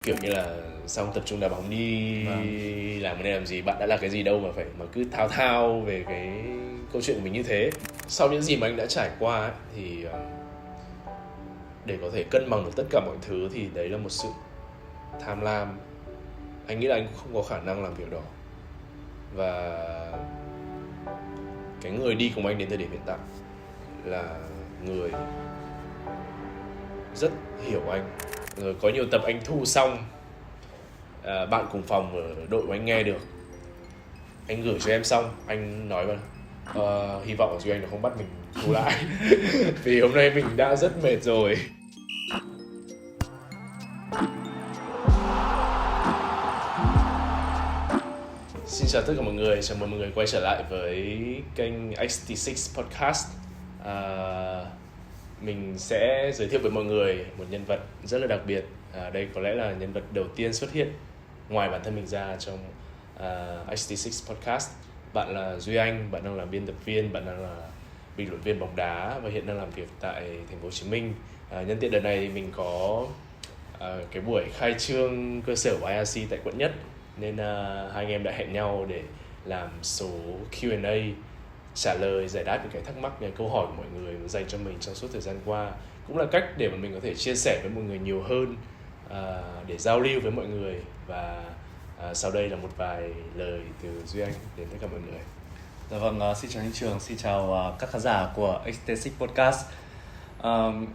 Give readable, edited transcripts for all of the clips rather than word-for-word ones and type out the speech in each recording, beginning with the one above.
Kiểu như là xong tập trung đá bóng đi làm cái này làm gì, bạn đã là cái gì đâu mà cứ thao thao về cái câu chuyện của mình như thế. Sau những gì mà anh đã trải qua ấy, thì để có thể cân bằng được tất cả mọi thứ thì đấy là một sự tham lam. Anh nghĩ là anh cũng không có khả năng làm việc đó. Và cái người đi cùng anh đến thời điểm hiện tại là người rất hiểu anh. Rồi có nhiều tập anh thu xong, bạn cùng phòng ở đội của anh nghe được, anh gửi cho em xong, anh nói hy vọng là Duy Anh nó không bắt mình thu lại vì hôm nay mình đã rất mệt rồi. Xin chào tất cả mọi người, chào mừng mọi người quay trở lại với kênh XT6 Podcast. Mình sẽ giới thiệu với mọi người một nhân vật rất là đặc biệt. Đây có lẽ là nhân vật đầu tiên xuất hiện ngoài bản thân mình ra trong XT6 Podcast. Bạn là Duy Anh, bạn đang là biên tập viên, bạn đang là bình luận viên bóng đá và hiện đang làm việc tại thành phố Hồ Chí Minh. Nhân tiện đợt này mình có cái buổi khai trương cơ sở của IRC tại quận Nhất, nên hai anh em đã hẹn nhau để làm số Q&A, trả lời giải đáp những cái thắc mắc, những câu hỏi của mọi người dành cho mình trong suốt thời gian qua, cũng là cách để mà mình có thể chia sẻ với mọi người nhiều hơn, để giao lưu với mọi người. Và sau đây là một vài lời từ Duy Anh đến tất cả mọi người. Dạ vâng, xin chào anh Trường, xin chào các khán giả của XT6 Podcast.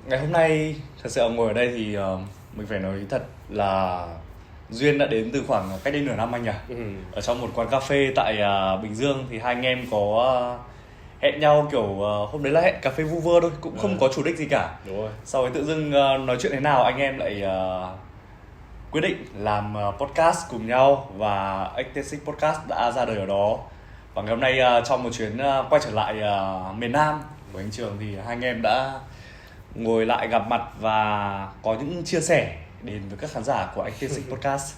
Ngày hôm nay thật sự ngồi ở đây thì mình phải nói thật là Duyên đã đến từ khoảng cách đây nửa năm anh nhỉ? Ở trong một quán cà phê tại Bình Dương thì hai anh em có hẹn nhau kiểu hôm đấy là hẹn cà phê vu vơ thôi, cũng không có chủ đích gì cả. Đúng rồi. Sau đấy tự dưng nói chuyện thế nào anh em lại quyết định làm podcast cùng nhau và XT6 Podcast đã ra đời ở đó. Và ngày hôm nay trong một chuyến quay trở lại miền Nam của anh Trường thì hai anh em đã ngồi lại gặp mặt và có những chia sẻ đến với các khán giả của XT6 Podcast.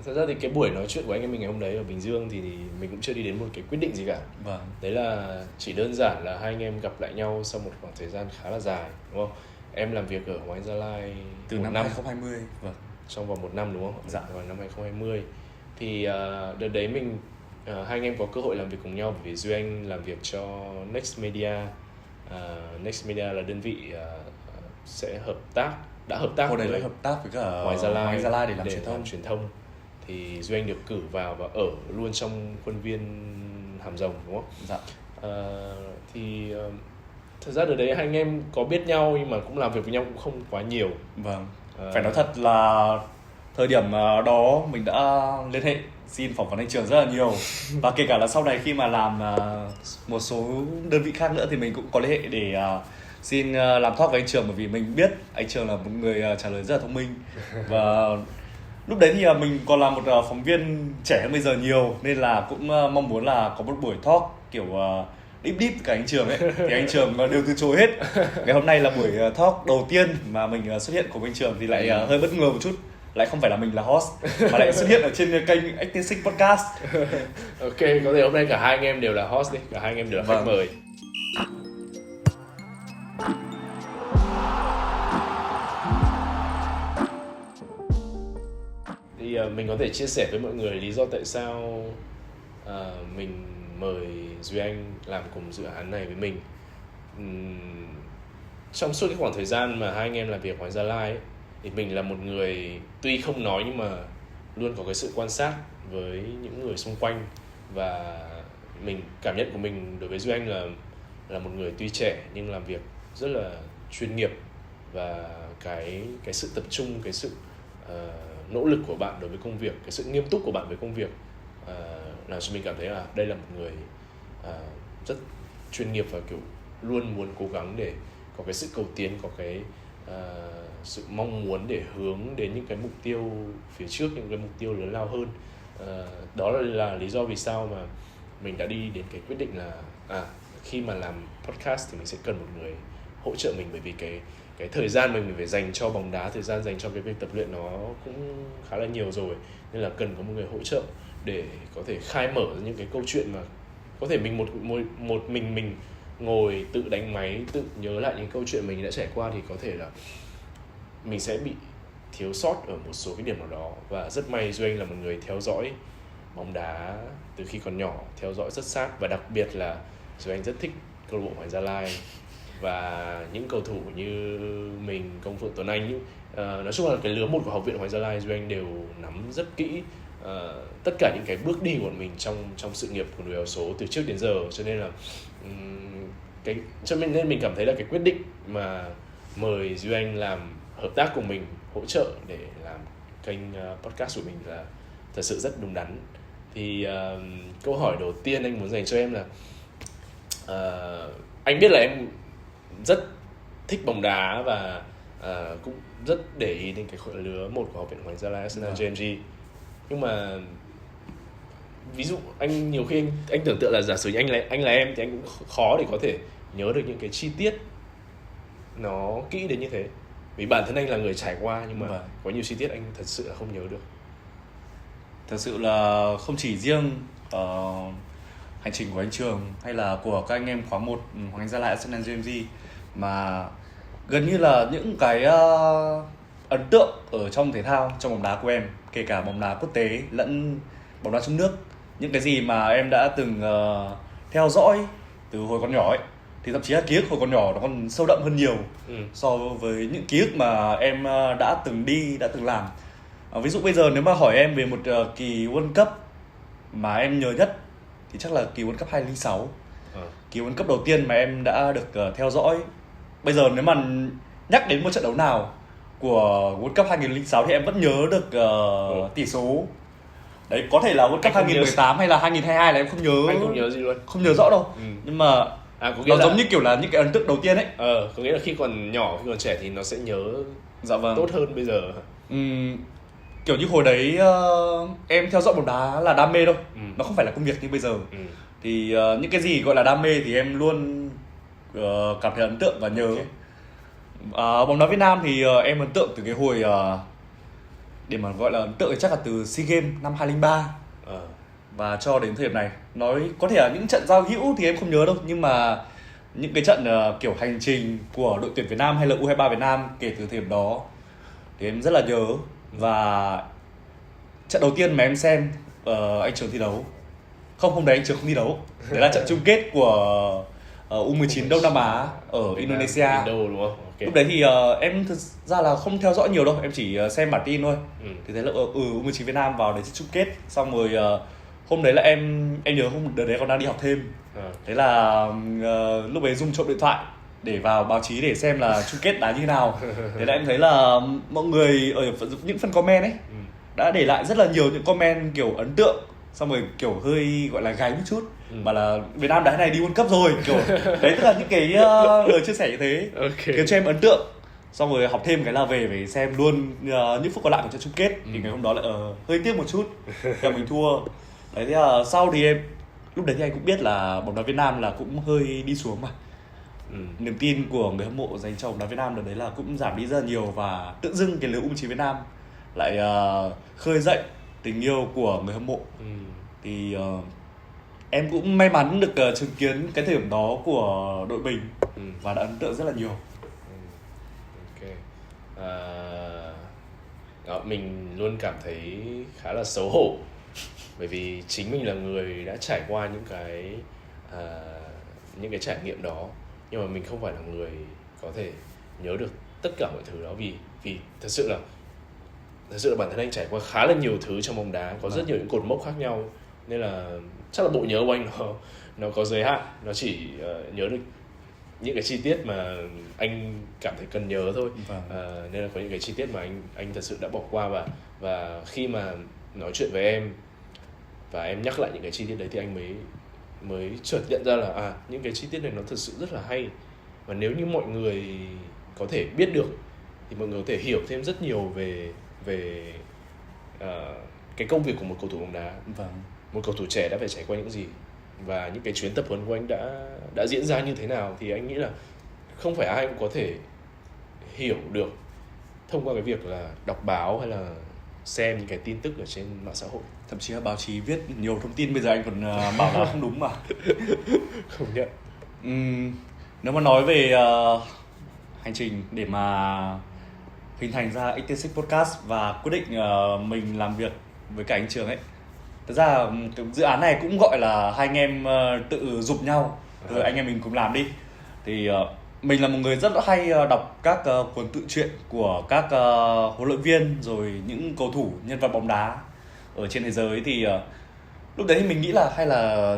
Thật ra thì cái buổi nói chuyện của anh em mình ngày hôm đấy ở Bình Dương thì mình cũng chưa đi đến một cái quyết định gì cả. Vâng. Đấy là chỉ đơn giản là hai anh em gặp lại nhau sau một khoảng thời gian khá là dài, đúng không? Em làm việc ở Hoàng Anh Gia Lai từ năm 2020. Vâng. Trong vòng 1 năm đúng không? Dạ. Vào năm 2020 thì đợt đấy mình hai anh em có cơ hội làm việc cùng nhau, bởi vì Duy Anh làm việc cho Next Media. Next Media là đơn vị sẽ đã hợp tác Hồi đấy với là hợp tác với cả Hoàng Anh Gia Lai để làm truyền thông. Thì Duy Anh được cử vào và ở luôn trong khuôn viên Hàm Rồng, đúng không? Dạ. Thật ra đợt đấy hai anh em có biết nhau nhưng mà cũng làm việc với nhau cũng không quá nhiều. Vâng. Phải nói thật là thời điểm đó mình đã liên hệ xin phỏng vấn anh Trường rất là nhiều. Và kể cả là sau này khi mà làm một số đơn vị khác nữa thì mình cũng có liên hệ để xin làm talk với anh Trường, bởi vì mình biết anh Trường là một người trả lời rất là thông minh. Và lúc đấy thì mình còn là một phóng viên trẻ hơn bây giờ nhiều, nên là cũng mong muốn là có một buổi talk kiểu deep cả anh Trường ấy, thì anh Trường đều từ chối hết. Ngày hôm nay là buổi talk đầu tiên mà mình xuất hiện cùng anh Trường thì lại hơi bất ngờ một chút, lại không phải là mình là host mà lại xuất hiện ở trên kênh XT6 Podcast. Ok, có thể hôm nay cả hai anh em đều là host đi, cả hai anh em đều là khách mời. Thì mình có thể chia sẻ với mọi người lý do tại sao mình mời Duy Anh làm cùng dự án này với mình. Trong suốt cái khoảng thời gian mà hai anh em làm việc ở Hoàng Gia Lai ấy, thì mình là một người tuy không nói nhưng mà luôn có cái sự quan sát với những người xung quanh. Và cảm nhận của mình đối với Duy Anh là một người tuy trẻ nhưng làm việc rất là chuyên nghiệp. Và cái sự tập trung, cái sự nỗ lực của bạn đối với công việc, cái sự nghiêm túc của bạn với công việc làm cho mình cảm thấy là đây là một người rất chuyên nghiệp và kiểu luôn muốn cố gắng để có cái sự cầu tiến, có cái sự mong muốn để hướng đến những cái mục tiêu phía trước, những cái mục tiêu lớn lao hơn. Đó là lý do vì sao mà mình đã đi đến cái quyết định là khi mà làm podcast thì mình sẽ cần một người hỗ trợ mình, bởi vì cái thời gian mình phải dành cho bóng đá, thời gian dành cho cái việc tập luyện nó cũng khá là nhiều rồi, nên là cần có một người hỗ trợ để có thể khai mở những cái câu chuyện mà có thể mình một mình ngồi tự đánh máy, tự nhớ lại những câu chuyện mình đã trải qua thì có thể là mình sẽ bị thiếu sót ở một số cái điểm nào đó, và rất may Duy Anh là một người theo dõi bóng đá từ khi còn nhỏ, theo dõi rất sát, và đặc biệt là Duy Anh rất thích câu lạc bộ Hoàng Gia Lai và những cầu thủ như mình, Công Phượng, Tuấn Anh. Nói chung là cái lứa một của học viện Hoàng Gia Lai Duy Anh đều nắm rất kỹ tất cả những cái bước đi của mình trong sự nghiệp của người áo số từ trước đến giờ, cho nên là nên mình cảm thấy là cái quyết định mà mời Duy Anh làm hợp tác cùng mình, hỗ trợ để làm kênh podcast của mình là thật sự rất đúng đắn. Thì câu hỏi đầu tiên anh muốn dành cho em là anh biết là em rất thích bóng đá và cũng rất để ý đến cái lứa một của học viện Hoàng Gia Lai Arsenal JMG, nhưng mà ví dụ anh nhiều khi anh tưởng tượng là giả sử anh là em thì anh cũng khó để có thể nhớ được những cái chi tiết nó kỹ đến như thế, vì bản thân anh là người trải qua, nhưng mà có nhiều chi tiết anh thật sự là không nhớ được. Thật sự là không chỉ riêng hành trình của anh Trường hay là của các anh em khóa 1 Hoàng Gia Lai Arsenal JMG, mà gần như là những cái ấn tượng ở trong thể thao, trong bóng đá của em, kể cả bóng đá quốc tế lẫn bóng đá trong nước, những cái gì mà em đã từng theo dõi từ hồi còn nhỏ ấy, thì thậm chí là ký ức hồi còn nhỏ nó còn sâu đậm hơn nhiều so với những ký ức mà em đã từng đi, đã từng làm. Ví dụ bây giờ nếu mà hỏi em về một kỳ World Cup mà em nhớ nhất thì chắc là kỳ World Cup 2006. Kỳ World Cup đầu tiên mà em đã được theo dõi. Bây giờ nếu mà nhắc đến một trận đấu nào của World Cup 2006 thì em vẫn nhớ được tỷ số. Đấy, có thể là World Cup 2018 hay là 2022 là em không nhớ. Anh không nhớ gì luôn. Không nhớ rõ đâu. Nhưng mà nó giống như kiểu là những cái ấn tượng đầu tiên ấy. Có nghĩa là khi còn nhỏ, khi còn trẻ thì nó sẽ nhớ tốt hơn bây giờ. Kiểu như hồi đấy em theo dõi bóng đá là đam mê thôi. Nó không phải là công việc như bây giờ. Thì những cái gì gọi là đam mê thì em luôn cảm thấy ấn tượng và nhớ. Bóng đá Việt Nam thì em ấn tượng từ cái hồi để mà gọi là ấn tượng thì chắc là từ SEA Games năm 2003 và cho đến thời điểm này. Nói có thể là những trận giao hữu thì em không nhớ đâu, nhưng mà những cái trận kiểu hành trình của đội tuyển Việt Nam hay là U23 Việt Nam kể từ thời điểm đó thì em rất là nhớ. Và trận đầu tiên mà em xem anh Trường thi đấu, hôm đấy anh Trường không thi đấu, đấy là trận chung kết của U19 Đông Nam Á ở Indonesia. Đúng không? Lúc đấy thì em thực ra là không theo dõi nhiều đâu, em chỉ xem bản tin thôi. Thì thấy là U19 Việt Nam vào đấy chung kết, xong rồi hôm đấy là em nhớ hôm đấy còn đang đi học thêm. Thế là lúc ấy Dung trộm điện thoại để vào báo chí để xem là chung kết đá như nào. Thế là em thấy là mọi người ở những phần comment ấy đã để lại rất là nhiều những comment kiểu ấn tượng, xong rồi kiểu hơi gọi là gáy một chút, bảo là Việt Nam đá thế này đi World Cup rồi, kiểu đấy, tức là những cái lời chia sẻ như thế khiến cho em ấn tượng. Xong rồi học thêm cái là về phải xem luôn những phút còn lại của trận chung kết. Thì ngày hôm đó lại hơi tiếc một chút là mình thua. Đấy, thế là sau thì em lúc đấy thì anh cũng biết là bóng đá Việt Nam là cũng hơi đi xuống mà. Niềm tin của người hâm mộ dành cho bóng đá Việt Nam đợt đấy là cũng giảm đi rất là nhiều, và tự dưng cái lứa U19 Việt Nam lại khơi dậy tình yêu của người hâm mộ. Thì em cũng may mắn được chứng kiến cái thời điểm đó của đội mình và đã ấn tượng rất là nhiều. Mình luôn cảm thấy khá là xấu hổ, bởi vì chính mình là người đã trải qua những cái trải nghiệm đó, nhưng mà mình không phải là người có thể nhớ được tất cả mọi thứ đó, vì thật sự là bản thân anh trải qua khá là nhiều thứ trong bóng đá, có rất nhiều những cột mốc khác nhau, nên là chắc là bộ nhớ của anh nó có giới hạn, nó chỉ nhớ được những cái chi tiết mà anh cảm thấy cần nhớ thôi. Nên là có những cái chi tiết mà anh thật sự đã bỏ qua, và khi mà nói chuyện với em và em nhắc lại những cái chi tiết đấy thì anh mới chợt nhận ra là những cái chi tiết này nó thật sự rất là hay, và nếu như mọi người có thể biết được thì mọi người có thể hiểu thêm rất nhiều về cái công việc của một cầu thủ bóng đá. Một cầu thủ trẻ đã phải trải qua những gì, và những cái chuyến tập huấn của anh đã diễn ra như thế nào, thì anh nghĩ là không phải ai cũng có thể hiểu được thông qua cái việc là đọc báo hay là xem những cái tin tức ở trên mạng xã hội. Thậm chí là báo chí viết nhiều thông tin bây giờ anh còn bảo là không đúng mà. Không nhận. Nếu mà nói về hành trình để mà hình thành ra 86 Podcast và quyết định mình làm việc với cả anh Trường ấy. Thật ra cái dự án này cũng gọi là hai anh em tự giục nhau, rồi anh em mình cùng làm đi. Thì mình là một người rất là hay đọc các cuốn tự truyện của các huấn luyện viên rồi những cầu thủ nhân vật bóng đá ở trên thế giới. Thì lúc đấy thì mình nghĩ là hay là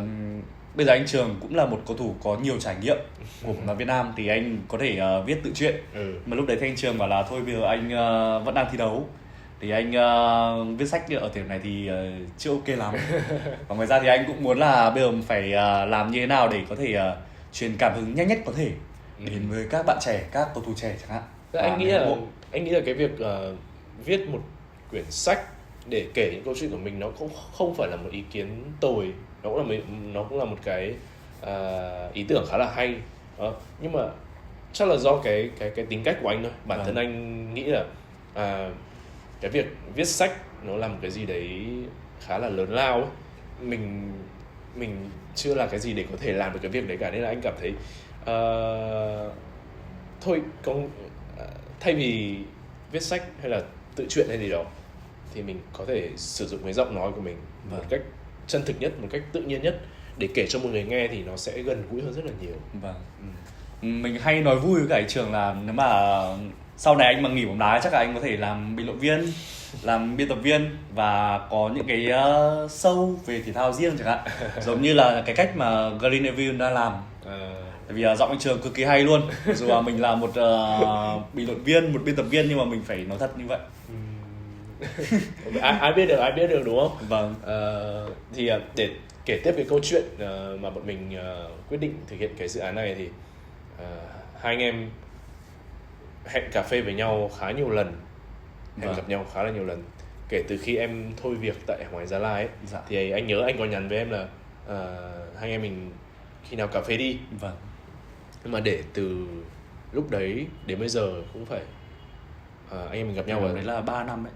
bây giờ anh Trường cũng là một cầu thủ có nhiều trải nghiệm của bóng đá Việt Nam thì anh có thể viết tự truyện. Mà lúc đấy thì anh Trường bảo là thôi bây giờ anh vẫn đang thi đấu thì anh viết sách ở thời điểm này thì chưa ok lắm. Và ngoài ra thì anh cũng muốn là bây giờ phải làm như thế nào để có thể truyền cảm hứng nhanh nhất có thể đến với các bạn trẻ, các cầu thủ trẻ chẳng hạn. Anh nghĩ là cái việc viết một quyển sách để kể những câu chuyện của mình nó cũng không phải là một ý kiến tồi, nó cũng là một cái ý tưởng khá là hay. Nhưng mà chắc là do cái tính cách của anh thôi. Bản thân anh nghĩ là cái việc viết sách nó là một cái gì đấy khá là lớn lao ấy. Mình chưa là cái gì để có thể làm được cái việc đấy cả, nên là anh cảm thấy thôi thay vì viết sách hay là tự truyện hay gì đó thì mình có thể sử dụng cái giọng nói của mình một cách chân thực nhất, một cách tự nhiên nhất để kể cho một người nghe thì nó sẽ gần gũi hơn rất là nhiều. Mình hay nói vui với cả anh Trường là nếu mà sau này anh mà nghỉ bóng đá chắc là anh có thể làm bình luận viên, làm biên tập viên và có những cái show về thể thao riêng chẳng hạn. Giống như là cái cách mà Gary Neville đã làm. Tại vì giọng anh Trường cực kỳ hay luôn. Dù là mình là một bình luận viên, một biên tập viên nhưng mà mình phải nói thật như vậy. ai biết được đúng không? Thì để kể tiếp cái câu chuyện mà bọn mình quyết định thực hiện cái dự án này thì hai anh em hẹn cà phê với nhau khá nhiều lần, gặp nhau khá là nhiều lần kể từ khi em thôi việc tại Hoàng Gia Lai ấy. Thì anh nhớ anh có nhắn với em là hai anh em mình khi nào cà phê đi. Nhưng mà để từ lúc đấy đến bây giờ cũng phải anh em mình gặp nhau đấy là 3 năm ấy.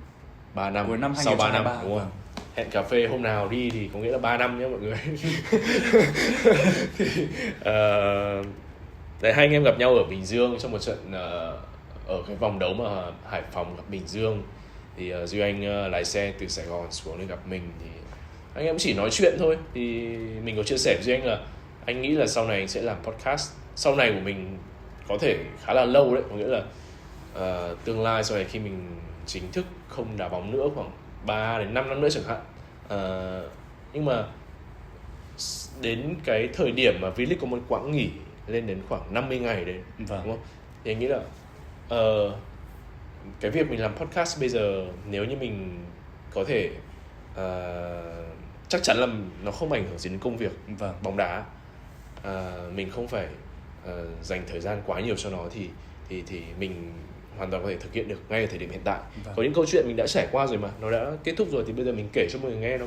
3 năm, cuối năm sau 3 năm đúng không? Hẹn cà phê hôm nào đi thì có nghĩa là 3 năm nhé mọi người. Thì đấy, hai anh em gặp nhau ở Bình Dương trong một trận ở cái vòng đấu mà Hải Phòng gặp Bình Dương. Thì Duy Anh lái xe từ Sài Gòn xuống để gặp mình thì anh em chỉ nói chuyện thôi. Thì mình có chia sẻ với Duy Anh là anh nghĩ là sau này anh sẽ làm podcast. Sau này của mình có thể khá là lâu đấy, có nghĩa là tương lai sau này khi mình chính thức không đá bóng nữa khoảng 3 đến 5 năm nữa chẳng hạn. Nhưng mà đến cái thời điểm mà V-League có một quãng nghỉ lên đến khoảng 50 ngày đấy, đúng không? Thì anh nghĩ là cái việc mình làm podcast bây giờ nếu như mình có thể chắc chắn là nó không ảnh hưởng gì đến công việc bóng đá, mình không phải dành thời gian quá nhiều cho nó thì mình hoàn toàn có thể thực hiện được ngay ở thời điểm hiện tại. Có những câu chuyện mình đã trải qua rồi mà nó đã kết thúc rồi thì bây giờ mình kể cho mọi người nghe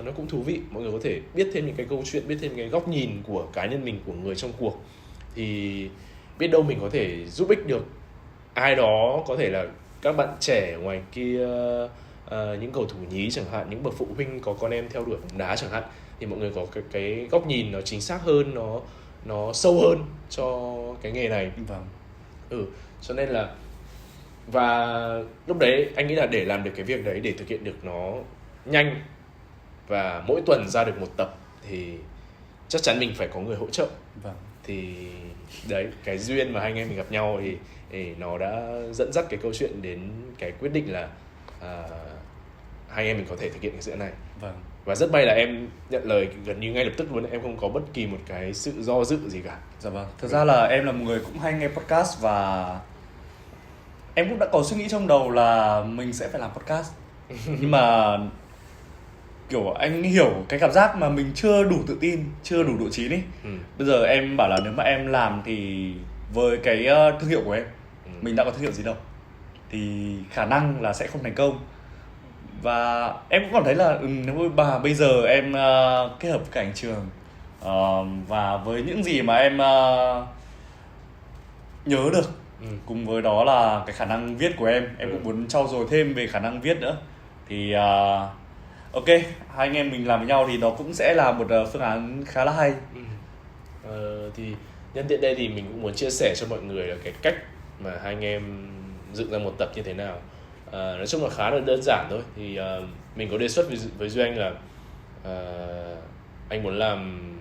nó cũng thú vị. Mọi người có thể biết thêm những cái câu chuyện, biết thêm cái góc nhìn của cá nhân mình, của người trong cuộc, thì biết đâu mình có thể giúp ích được ai đó, có thể là các bạn trẻ ngoài kia, những cầu thủ nhí chẳng hạn, những bậc phụ huynh có con em theo đuổi bóng đá chẳng hạn, thì mọi người có cái góc nhìn nó chính xác hơn, nó sâu hơn cho cái nghề này. Cho nên là, và lúc đấy anh nghĩ là để làm được cái việc đấy, để thực hiện được nó nhanh và mỗi tuần ra được một tập thì chắc chắn mình phải có người hỗ trợ. Thì đấy, cái duyên mà hai anh em mình gặp nhau thì nó đã dẫn dắt cái câu chuyện đến cái quyết định là hai anh em mình có thể thực hiện cái dự án này. Và rất may là em nhận lời gần như ngay lập tức luôn, em không có bất kỳ một cái sự do dự gì cả. Thật ra là em là một người cũng hay nghe podcast và em cũng đã có suy nghĩ trong đầu là mình sẽ phải làm podcast. Nhưng mà kiểu anh hiểu cái cảm giác mà mình chưa đủ tự tin, chưa đủ độ chín ấy. Bây giờ em bảo là nếu mà em làm thì với cái thương hiệu của em, mình đã có thương hiệu gì đâu, thì khả năng là sẽ không thành công. Và em cũng cảm thấy là nếu mà bây giờ em kết hợp với cả anh Trường và với những gì mà em nhớ được, cùng với đó là cái khả năng viết của em cũng muốn trau dồi thêm về khả năng viết nữa. Thì ok, hai anh em mình làm với nhau thì nó cũng sẽ là một phương án khá là hay. Thì nhân tiện đây thì mình cũng muốn chia sẻ cho mọi người là cái cách mà hai anh em dựng ra một tập như thế nào. Nói chung là khá là đơn giản thôi. Thì mình có đề xuất với Duy Anh là anh muốn làm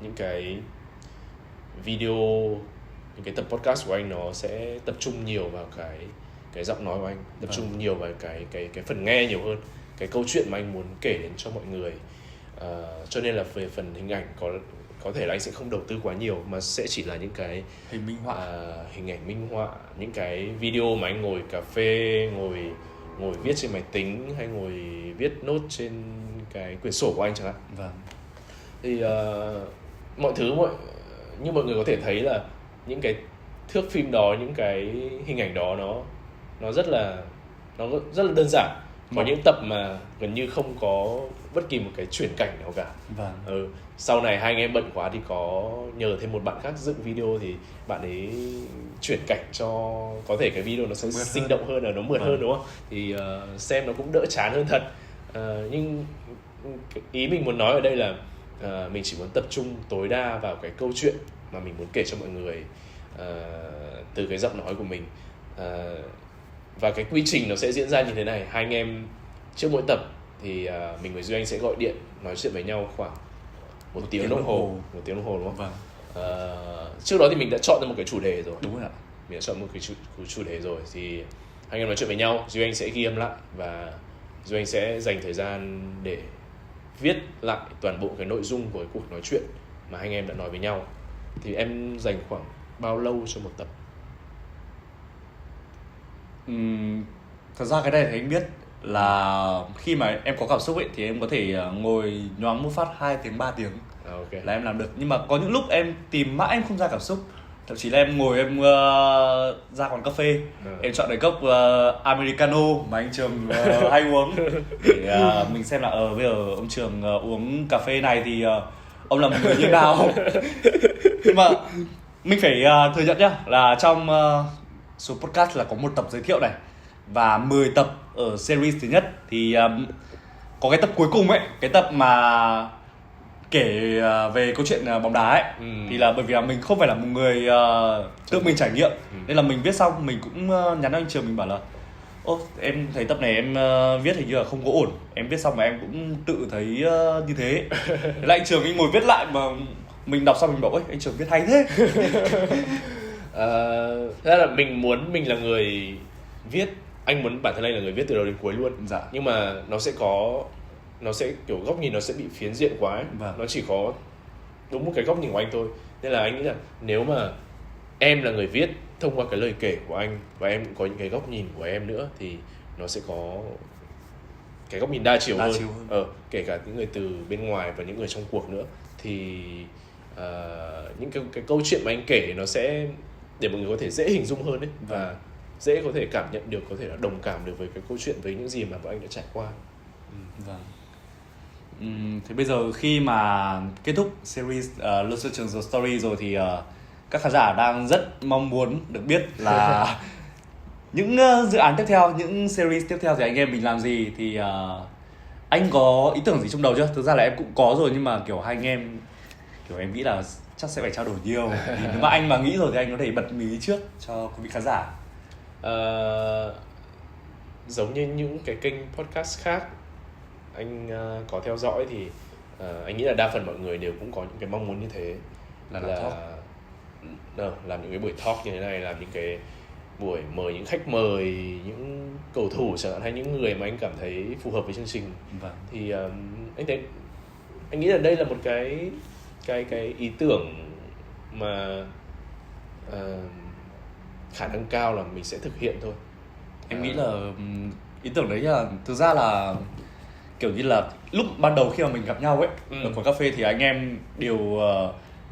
những cái video, những cái tập podcast của anh nó sẽ tập trung nhiều vào cái giọng nói của anh, tập trung nhiều vào cái phần nghe nhiều hơn, cái câu chuyện mà anh muốn kể đến cho mọi người. Cho nên là về phần hình ảnh có thể là anh sẽ không đầu tư quá nhiều, mà sẽ chỉ là những cái hình minh họa, hình ảnh minh họa, những cái video mà anh ngồi cà phê, ngồi viết trên máy tính, hay ngồi viết nốt trên cái quyển sổ của anh chẳng hạn. Vâng. Thì mọi thứ như mọi người có thể thấy là những cái thước phim đó, những cái hình ảnh đó nó rất là đơn giản. Có những tập mà gần như không có bất kỳ một cái chuyển cảnh nào cả. Vâng. Sau này hai anh em bận quá thì có nhờ thêm một bạn khác dựng video, thì bạn ấy chuyển cảnh cho có thể cái video nó sẽ sinh động hơn, là nó mượt hơn, đúng không? Thì xem nó cũng đỡ chán hơn thật. Nhưng ý mình muốn nói ở đây là mình chỉ muốn tập trung tối đa vào cái câu chuyện mà mình muốn kể cho mọi người từ cái giọng nói của mình. Và cái quy trình nó sẽ diễn ra như thế này. Hai anh em trước mỗi tập thì mình với Duy Anh sẽ gọi điện nói chuyện với nhau khoảng một tiếng đồng hồ, đúng không? Vâng. Trước đó thì mình đã chọn ra một cái chủ đề rồi. Đúng rồi ạ. Mình đã chọn một cái chủ đề rồi, thì hai anh em nói chuyện với nhau. Duy Anh sẽ ghi âm lại và Duy Anh sẽ dành thời gian để viết lại toàn bộ cái nội dung của cái cuộc nói chuyện mà hai anh em đã nói với nhau. Thì em dành khoảng bao lâu cho một tập? Thật ra cái này thì anh biết là khi mà em có cảm xúc ấy thì em có thể ngồi nhoáng một phát 2 tiếng 3 tiếng Okay. là em làm được. Nhưng mà có những lúc em tìm mãi em không ra cảm xúc, thậm chí là em ngồi em ra quán cà phê, em chọn cái cốc Americano mà anh Trường hay uống để mình xem là bây giờ ông Trường uống cà phê này thì ông là một người như nào. Nhưng mà mình phải thừa nhận nhá, là trong số podcast là có một tập giới thiệu này và 10 tập ở series thứ nhất, thì có cái tập cuối cùng ấy, cái tập mà kể về câu chuyện bóng đá ấy, thì là bởi vì là mình không phải là một người tự mình trải nghiệm, nên là mình viết xong mình cũng nhắn anh Trường, mình bảo là em thấy tập này em viết hình như là không có ổn, em viết xong mà em cũng tự thấy như thế. Thế là anh Trường anh ngồi viết lại mà mình đọc xong mình bảo anh Trường viết hay thế. Thế là mình là người viết, anh muốn bản thân anh là người viết từ đầu đến cuối luôn. Dạ. Nhưng mà nó sẽ kiểu góc nhìn nó sẽ bị phiến diện quá ấy. Vâng. Nó chỉ có đúng một cái góc nhìn của anh thôi. Nên là anh nghĩ là nếu mà em là người viết thông qua cái lời kể của anh và em cũng có những cái góc nhìn của em nữa, thì nó sẽ có cái góc nhìn đa chiều hơn. Kể cả những người từ bên ngoài và những người trong cuộc nữa. Thì những cái câu chuyện mà anh kể nó sẽ để mọi người có thể dễ hình dung hơn ấy, và dễ có thể cảm nhận được, có thể là đồng cảm được với cái câu chuyện, với những gì mà bọn anh đã trải qua. Vâng. Thế bây giờ khi mà kết thúc series Luật Sư Trường The Story rồi thì các khán giả đang rất mong muốn được biết là những dự án tiếp theo, những series tiếp theo thì anh em mình làm gì. Thì anh có ý tưởng gì trong đầu chưa? Thực ra là em cũng có rồi, nhưng mà kiểu hai anh em kiểu em nghĩ là chắc sẽ phải trao đổi nhiều. Thì nếu mà anh mà nghĩ rồi thì anh có thể bật mí trước cho quý vị khán giả. Giống như những cái kênh podcast khác anh có theo dõi thì anh nghĩ là đa phần mọi người đều cũng có những cái mong muốn như thế, là làm những cái buổi talk như thế này, làm những cái buổi mời những khách mời, những cầu thủ chẳng hạn, hay những người mà anh cảm thấy phù hợp với chương trình. Vâng. Thì anh nghĩ là đây là một cái ý tưởng mà khả năng cao là mình sẽ thực hiện thôi. Em nghĩ là ý tưởng đấy là thực ra là kiểu như là lúc ban đầu khi mà mình gặp nhau ấy ở quán cà phê thì anh em đều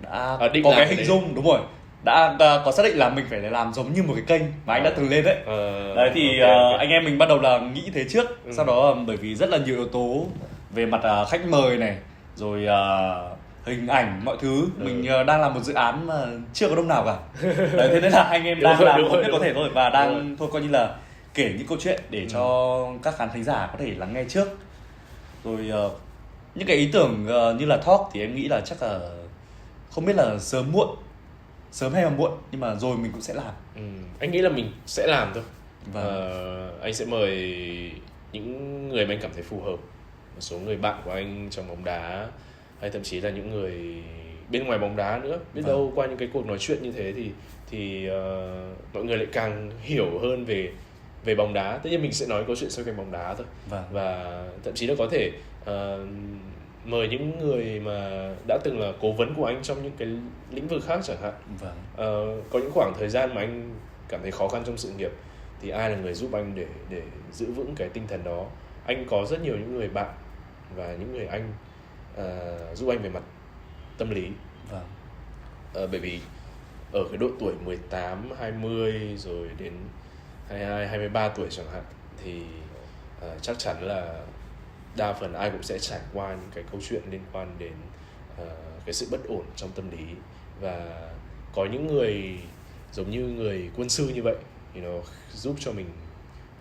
đã có cái hình dung, đúng rồi, đã có xác định là mình phải làm giống như một cái kênh mà anh đã từng lên đấy. Đấy thì anh em mình bắt đầu là nghĩ thế trước. Sau đó bởi vì rất là nhiều yếu tố về mặt khách mời này, rồi hình ảnh, mọi thứ, mình đang làm một dự án mà chưa có đông nào cả. Đấy, thế nên là anh em đang làm tốt nhất có thể thôi, và đang thôi coi như là kể những câu chuyện để cho các khán thính giả có thể lắng nghe trước. Rồi những cái ý tưởng như là talk thì em nghĩ là chắc là không biết là sớm hay là muộn, nhưng mà rồi mình cũng sẽ làm. Anh nghĩ là mình sẽ làm thôi. Anh sẽ mời những người mà anh cảm thấy phù hợp, một số người bạn của anh trong bóng đá, hay thậm chí là những người bên ngoài bóng đá nữa. Biết đâu qua những cái cuộc nói chuyện như thế thì mọi người lại càng hiểu hơn về bóng đá. Tất nhiên mình sẽ nói câu chuyện xoay quanh bóng đá thôi. Và thậm chí là có thể mời những người mà đã từng là cố vấn của anh trong những cái lĩnh vực khác chẳng hạn. Có những khoảng thời gian mà anh cảm thấy khó khăn trong sự nghiệp thì ai là người giúp anh để giữ vững cái tinh thần đó. Anh có rất nhiều những người bạn và những người anh giúp anh về mặt tâm lý. Bởi vì ở cái độ tuổi 18, 20 rồi đến 22, 23 tuổi chẳng hạn thì chắc chắn là đa phần ai cũng sẽ trải qua những cái câu chuyện liên quan đến cái sự bất ổn trong tâm lý. Và có những người giống như người quân sư như vậy thì nó giúp cho mình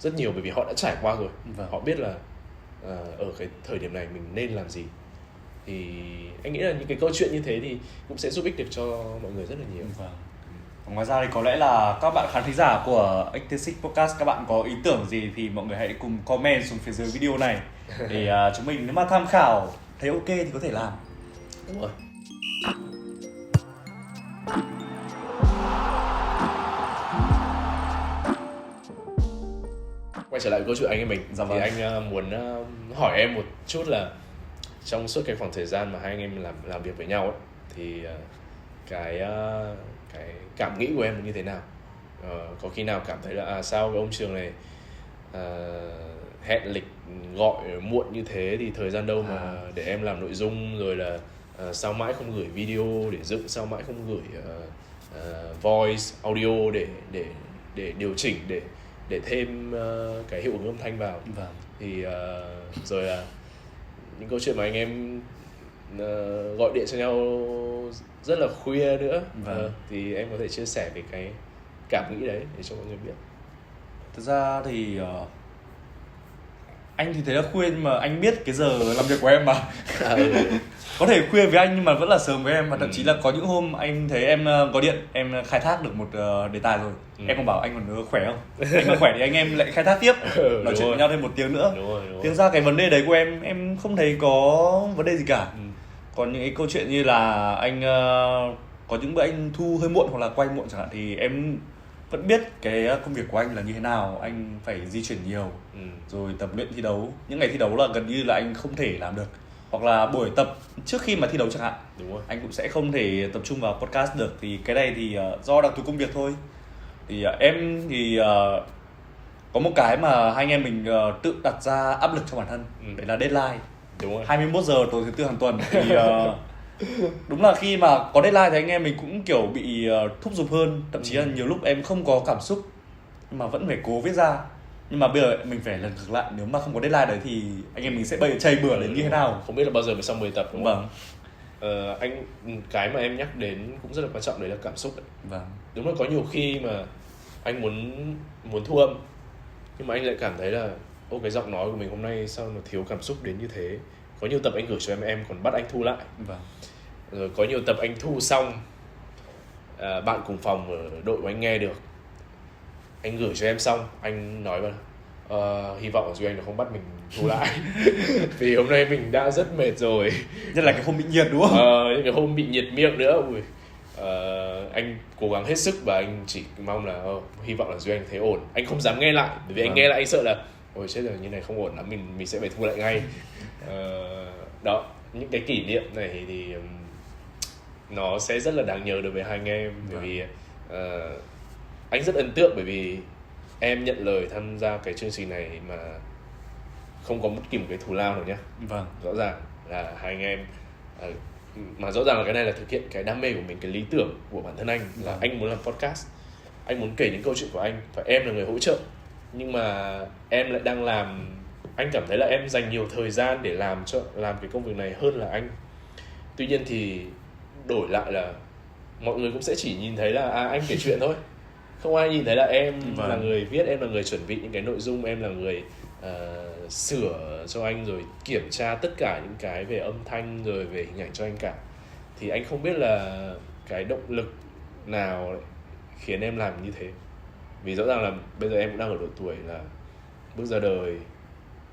rất nhiều, bởi vì họ đã trải qua rồi. Họ biết là ở cái thời điểm này mình nên làm gì. Thì anh nghĩ là những cái câu chuyện như thế thì cũng sẽ giúp ích được cho mọi người rất là nhiều. Ngoài ra thì có lẽ là các bạn khán thính giả của Active Podcast, các bạn có ý tưởng gì thì mọi người hãy cùng comment xuống phía dưới video này để chúng mình nếu mà tham khảo thấy ok thì có thể làm. Đúng rồi. Quay trở lại câu chuyện anh em mình. Thì anh muốn hỏi em một chút là trong suốt cái khoảng thời gian mà hai anh em làm việc với nhau ấy, thì cái cảm nghĩ của em như thế nào? Có khi nào cảm thấy là sao cái ông Trường này hẹn lịch gọi muộn như thế thì thời gian đâu mà để em làm nội dung, rồi là sao mãi không gửi video để dựng, sao mãi không gửi voice audio để điều chỉnh, để thêm cái hiệu ứng âm thanh vào. Thì rồi là những câu chuyện mà anh em gọi điện cho nhau rất là khuya nữa. Thì em có thể chia sẻ về cái cảm nghĩ đấy để cho mọi người biết. Thực ra thì anh thì thấy là khuya, nhưng mà anh biết cái giờ làm việc của em mà. Có thể khuya với anh nhưng mà vẫn là sớm với em. Và thậm chí là có những hôm anh thấy em có điện, em khai thác được một đề tài rồi, em còn bảo anh còn khỏe không? Anh còn khỏe thì anh em lại khai thác tiếp, nói chuyện với nhau thêm một tiếng nữa. Thực ra cái vấn đề đấy của em không thấy có vấn đề gì cả. Còn những cái câu chuyện như là anh có những bữa anh thu hơi muộn hoặc là quay muộn chẳng hạn, thì em vẫn biết cái công việc của anh là như thế nào. Anh phải di chuyển nhiều, rồi tập luyện thi đấu. Những ngày thi đấu là gần như là anh không thể làm được, hoặc là buổi tập trước khi mà thi đấu chẳng hạn. Anh cũng sẽ không thể tập trung vào podcast được. Thì cái này thì do đặc thù công việc thôi. Thì em thì có một cái mà hai anh em mình tự đặt ra áp lực cho bản thân, đấy là deadline. 21 giờ tối thứ tư hàng tuần. Thì đúng là khi mà có deadline thì anh em mình cũng kiểu bị thúc giục hơn. Thậm chí là nhiều lúc em không có cảm xúc nhưng mà vẫn phải cố viết ra. Nhưng mà bây giờ mình phải lần ngược lại, nếu mà không có deadline đấy thì anh em mình sẽ chây bừa lên như thế nào. Không biết là bao giờ mới xong 10 tập đúng không? Anh cái mà em nhắc đến cũng rất là quan trọng, đấy là cảm xúc đấy. Đúng là có nhiều khi mà anh muốn thu âm nhưng mà anh lại cảm thấy là cái giọng nói của mình hôm nay sao nó thiếu cảm xúc đến như thế. Có nhiều tập anh gửi cho em còn bắt anh thu lại. Rồi có nhiều tập anh thu xong, bạn cùng phòng ở đội của anh nghe được, anh gửi cho em xong anh nói là hy vọng là Duy Anh nó không bắt mình thu lại. Vì hôm nay mình đã rất mệt rồi. Nhất là cái hôm bị nhiệt đúng không? Những cái hôm bị nhiệt miệng nữa. Anh cố gắng hết sức và anh chỉ mong là hy vọng là Duy Anh thấy ổn. Anh không dám nghe lại, bởi vì anh nghe lại anh sợ là ôi chết rồi, như này không ổn lắm, mình sẽ phải thu lại ngay. Đó, những cái kỷ niệm này thì nó sẽ rất là đáng nhớ đối với hai anh em. Bởi vì anh rất ấn tượng, bởi vì em nhận lời tham gia cái chương trình này mà không có bất kỳ một cái thù lao nào nhá. Rõ ràng là hai anh em mà rõ ràng là cái này là thực hiện cái đam mê của mình, cái lý tưởng của bản thân anh là anh muốn làm podcast, anh muốn kể những câu chuyện của anh và em là người hỗ trợ. Nhưng mà em lại đang làm, anh cảm thấy là em dành nhiều thời gian để làm cái công việc này hơn là anh. Tuy nhiên thì đổi lại là mọi người cũng sẽ chỉ nhìn thấy là anh kể chuyện thôi, không ai nhìn thấy là em là người viết, em là người chuẩn bị những cái nội dung, em là người sửa cho anh, rồi kiểm tra tất cả những cái về âm thanh rồi về hình ảnh cho anh cả. Thì anh không biết là cái động lực nào khiến em làm như thế. Vì rõ ràng là bây giờ em cũng đang ở độ tuổi là bước ra đời,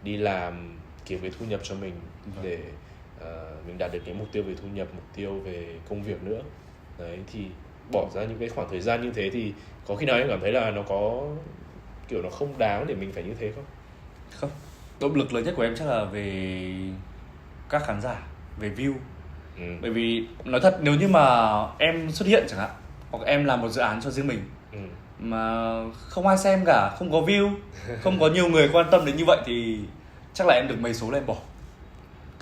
đi làm, kiếm cái thu nhập cho mình để mình đạt được cái mục tiêu về thu nhập, mục tiêu về công việc nữa. Đấy, thì bỏ ra những cái khoảng thời gian như thế thì có khi nào em cảm thấy là nó có kiểu nó không đáng để mình phải như thế không? Không, động lực lớn nhất của em chắc là về các khán giả, về view. Bởi vì nói thật, nếu như mà em xuất hiện chẳng hạn, hoặc em làm một dự án cho riêng mình mà không ai xem cả, không có view, không có nhiều người quan tâm đến như vậy thì chắc là em được mấy số là em bỏ.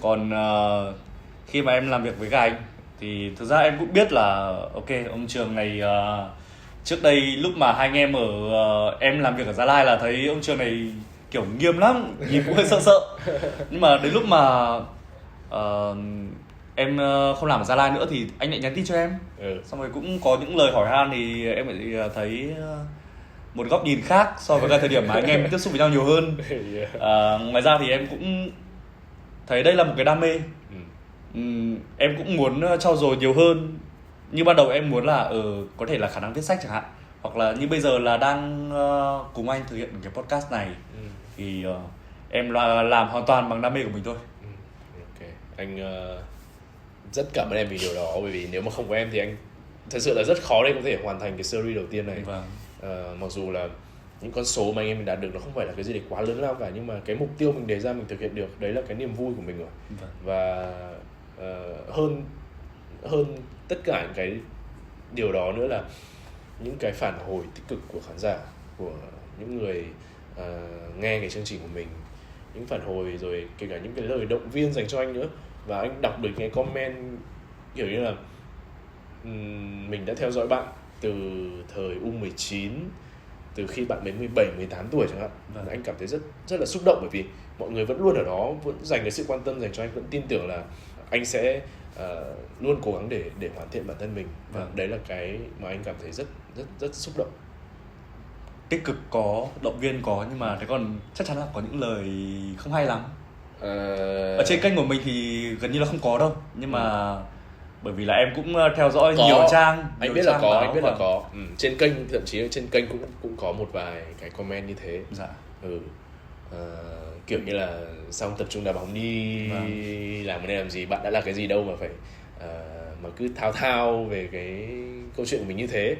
Còn khi mà em làm việc với các anh thì thực ra em cũng biết là ok, ông Trường này trước đây lúc mà hai anh em em làm việc ở Gia Lai là thấy ông Trường này kiểu nghiêm lắm, nhìn cũng hơi sợ sợ. Nhưng mà đến lúc mà em không làm ở Gia Lai nữa thì anh lại nhắn tin cho em. Xong rồi cũng có những lời hỏi han thì em lại thấy một góc nhìn khác so với cả thời điểm mà anh em tiếp xúc với nhau nhiều hơn. Ngoài ra thì em cũng thấy đây là một cái đam mê. Em cũng muốn trau dồi nhiều hơn. Như ban đầu em muốn là có thể là khả năng viết sách chẳng hạn, hoặc là như bây giờ là đang cùng anh thực hiện cái podcast này. Thì em làm hoàn toàn bằng đam mê của mình thôi. Ok, anh rất cảm ơn em vì điều đó. Bởi vì nếu mà không có em thì anh thật sự là rất khó để có thể hoàn thành cái series đầu tiên này. Mặc dù là những con số mà anh em mình đạt được nó không phải là cái gì để quá lớn lao cả, nhưng mà cái mục tiêu mình đề ra mình thực hiện được, đấy là cái niềm vui của mình rồi. Và hơn tất cả những cái điều đó nữa là những cái phản hồi tích cực của khán giả, của những người nghe cái chương trình của mình, những phản hồi rồi kể cả những cái lời động viên dành cho anh nữa. Và anh đọc được cái comment kiểu như là mình đã theo dõi bạn từ thời U19, từ khi bạn mới 17, 18 tuổi chẳng hạn. Anh cảm thấy rất rất là xúc động, bởi vì mọi người vẫn luôn ở đó, vẫn dành cái sự quan tâm dành cho anh, vẫn tin tưởng là anh sẽ luôn cố gắng để hoàn thiện bản thân mình. Và đấy là cái mà anh cảm thấy rất rất rất xúc động. Tích cực có, động viên có, nhưng mà thế còn chắc chắn là có những lời không hay lắm. Ở trên kênh của mình thì gần như là không có đâu, nhưng mà bởi vì là em cũng theo dõi nhiều trang. Anh biết là có, anh biết là có. Trên kênh, thậm chí trên kênh cũng có một vài cái comment như thế. Kiểu như là xong tập trung đá bóng đi, làm cái này làm gì, bạn đã là cái gì đâu mà phải mà cứ thao thao về cái câu chuyện của mình như thế.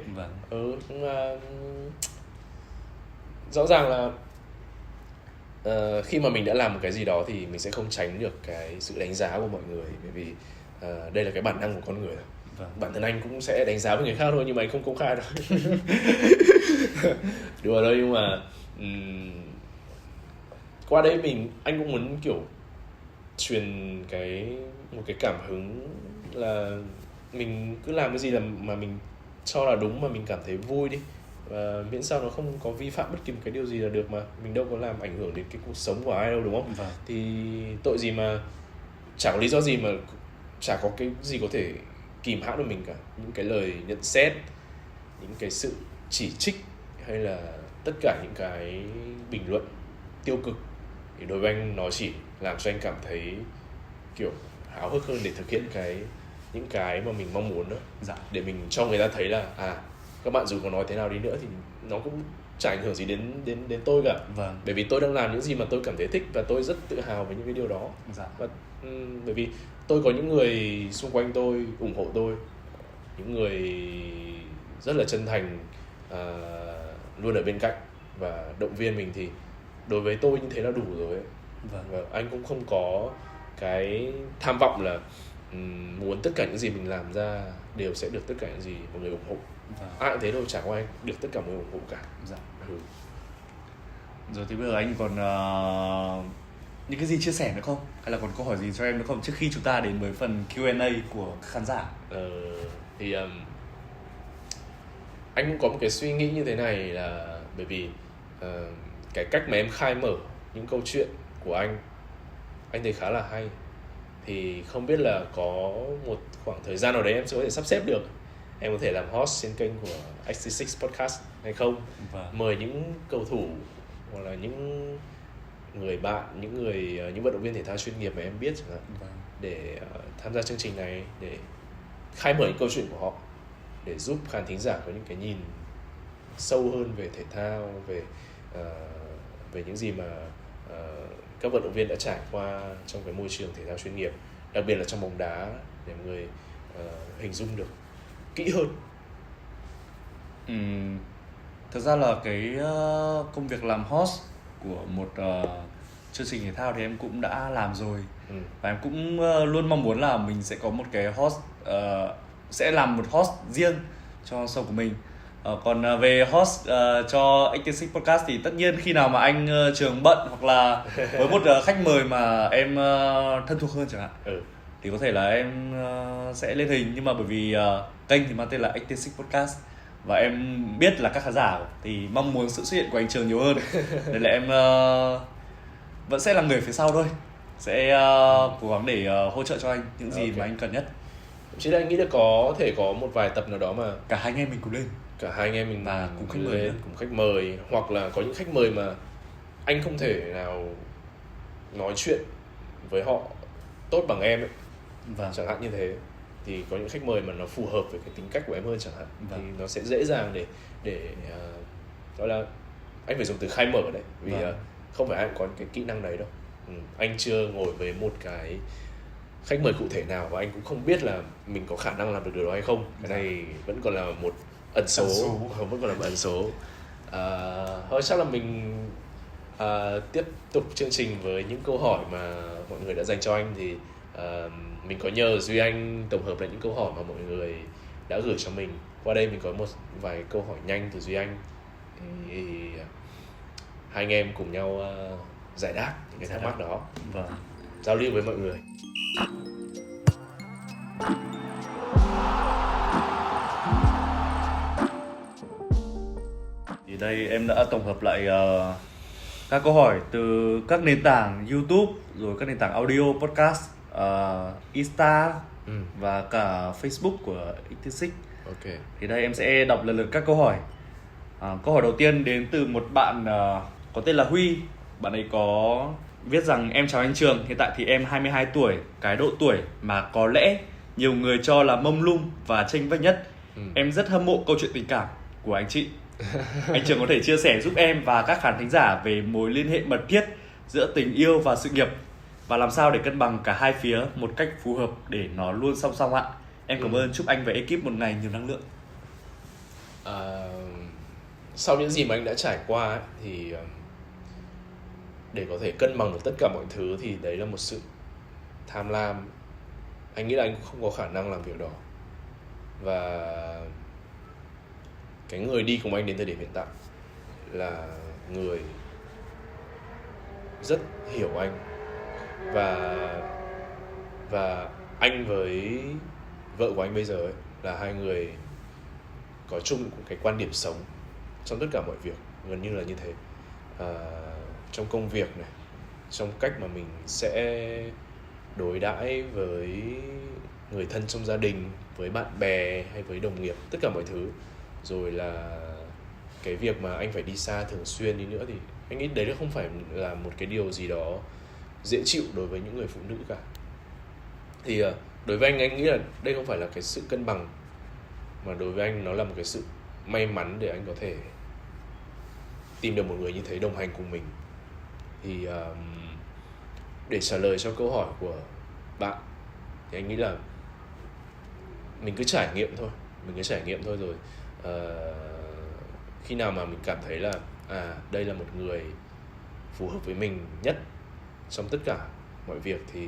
Rõ ràng là khi mà mình đã làm một cái gì đó thì mình sẽ không tránh được cái sự đánh giá của mọi người, bởi vì đây là cái bản năng của con người. Bản thân anh cũng sẽ đánh giá với người khác thôi, nhưng mà anh không công khai đâu. Đùa thôi, nhưng mà qua đây anh cũng muốn kiểu truyền một cái cảm hứng là mình cứ làm cái gì mà mình cho là đúng, mà mình cảm thấy vui đi, và miễn sao nó không có vi phạm bất kỳ một cái điều gì là được, mà mình đâu có làm ảnh hưởng đến cái cuộc sống của ai đâu, đúng không? Thì tội gì mà chả có lý do gì mà chả có cái gì có thể kìm hãm được mình cả. Những cái lời nhận xét, những cái sự chỉ trích, hay là tất cả những cái bình luận tiêu cực thì đối với anh nó chỉ làm cho anh cảm thấy kiểu háo hức hơn để thực hiện những cái mà mình mong muốn đó. Để mình cho người ta thấy là các bạn dù có nói thế nào đi nữa thì nó cũng chả ảnh hưởng gì đến tôi cả. Bởi vì tôi đang làm những gì mà tôi cảm thấy thích, và tôi rất tự hào với những cái điều đó. Và bởi vì tôi có những người xung quanh tôi ủng hộ tôi, những người rất là chân thành, luôn ở bên cạnh và động viên mình, thì đối với tôi như thế là đủ rồi ấy. Và anh cũng không có cái tham vọng là muốn tất cả những gì mình làm ra đều sẽ được tất cả những gì mọi người ủng hộ. Ai cũng thế thôi, chả có ai được tất cả mọi người ủng hộ cả. Rồi thì bây giờ anh còn những cái gì chia sẻ nữa không? Hay là còn câu hỏi gì cho em nữa không, trước khi chúng ta đến với phần Q&A của khán giả? Thì anh cũng có một cái suy nghĩ như thế này, là bởi vì cái cách mà em khai mở những câu chuyện của anh thấy khá là hay. Thì không biết là có một khoảng thời gian nào đấy em sẽ có thể sắp xếp được, em có thể làm host trên kênh của XT6 Podcast hay không? Mời những cầu thủ hoặc là những người bạn, những vận động viên thể thao chuyên nghiệp mà em biết chẳng hạn, để tham gia chương trình này, để khai mở những câu chuyện của họ, để giúp khán thính giả có những cái nhìn sâu hơn về thể thao, về những gì mà các vận động viên đã trải qua trong cái môi trường thể thao chuyên nghiệp, đặc biệt là trong bóng đá, để mọi người hình dung được kỹ hơn. Thực ra là cái công việc làm host của một chương trình thể thao thì em cũng đã làm rồi. Và em cũng luôn mong muốn là mình sẽ có một cái host, sẽ làm một host riêng cho show của mình. Còn về host cho 86 Podcast thì tất nhiên khi nào mà anh Trường bận, hoặc là với một khách mời mà em thân thuộc hơn chẳng hạn, thì có thể là em sẽ lên hình. Nhưng mà bởi vì kênh thì mang tên là 86 Podcast và em biết là các khán giả thì mong muốn sự xuất hiện của anh Trường nhiều hơn, nên là em vẫn sẽ là người phía sau thôi, sẽ cố gắng để hỗ trợ cho anh những gì mà anh cần nhất. Chứ anh nghĩ là có thể có một vài tập nào đó mà cả hai anh em mình cùng lên, và cùng khách mời, hoặc là có những khách mời mà anh không thể nào nói chuyện với họ tốt bằng em ấy, chẳng hạn như thế, thì có những khách mời mà nó phù hợp với cái tính cách của em hơn chẳng hạn, thì nó sẽ dễ dàng để gọi là, anh phải dùng từ khai mở đấy, vì không phải ai cũng có cái kỹ năng đấy đâu. Anh chưa ngồi với một cái khách mời cụ thể nào và anh cũng không biết là mình có khả năng làm được điều đó hay không. Cái này vẫn còn là một ẩn số. Vẫn còn là một ẩn số. Thôi chắc là mình tiếp tục chương trình với những câu hỏi mà mọi người đã dành cho anh. Thì mình có nhờ Duy Anh tổng hợp lại những câu hỏi mà mọi người đã gửi cho mình. Qua đây mình có một vài câu hỏi nhanh từ Duy Anh, thì hai anh em cùng nhau giải đáp những cái thắc mắc đó, giao lưu với mọi người. Thì đây em đã tổng hợp lại các câu hỏi từ các nền tảng YouTube, rồi các nền tảng audio, podcast, Insta và cả Facebook của 86. Okay. Thì đây em sẽ đọc lần lượt các câu hỏi. Câu hỏi đầu tiên đến từ một bạn có tên là Huy. Bạn ấy có viết rằng: em chào anh Trường, hiện tại thì em 22 tuổi, cái độ tuổi mà có lẽ nhiều người cho là mông lung và chênh vênh nhất. Em rất hâm mộ câu chuyện tình cảm của anh chị. Anh Trường có thể chia sẻ giúp em và các khán thính giả về mối liên hệ mật thiết giữa tình yêu và sự nghiệp, và làm sao để cân bằng cả hai phía một cách phù hợp để nó luôn song song ạ. Em cảm ơn, chúc anh và ekip một ngày nhiều năng lượng. Sau những gì mà anh đã trải qua ấy, thì để có thể cân bằng được tất cả mọi thứ thì đấy là một sự tham lam. Anh nghĩ là anh cũng không có khả năng làm việc đó. Và cái người đi cùng anh đến thời điểm hiện tại là người rất hiểu anh, và anh với vợ của anh bây giờ ấy, là hai người có chung cái quan điểm sống trong tất cả mọi việc, gần như là như thế. Trong công việc này, trong cách mà mình sẽ đối đãi với người thân trong gia đình, với bạn bè hay với đồng nghiệp, tất cả mọi thứ. Rồi là cái việc mà anh phải đi xa thường xuyên đi nữa, thì anh nghĩ đấy không phải là một cái điều gì đó dễ chịu đối với những người phụ nữ cả. Thì đối với anh nghĩ là đây không phải là cái sự cân bằng, mà đối với anh nó là một cái sự may mắn để anh có thể tìm được một người như thế đồng hành cùng mình. Thì để trả lời cho câu hỏi của bạn thì anh nghĩ là mình cứ trải nghiệm thôi, rồi khi nào mà mình cảm thấy là đây là một người phù hợp với mình nhất trong tất cả mọi việc, thì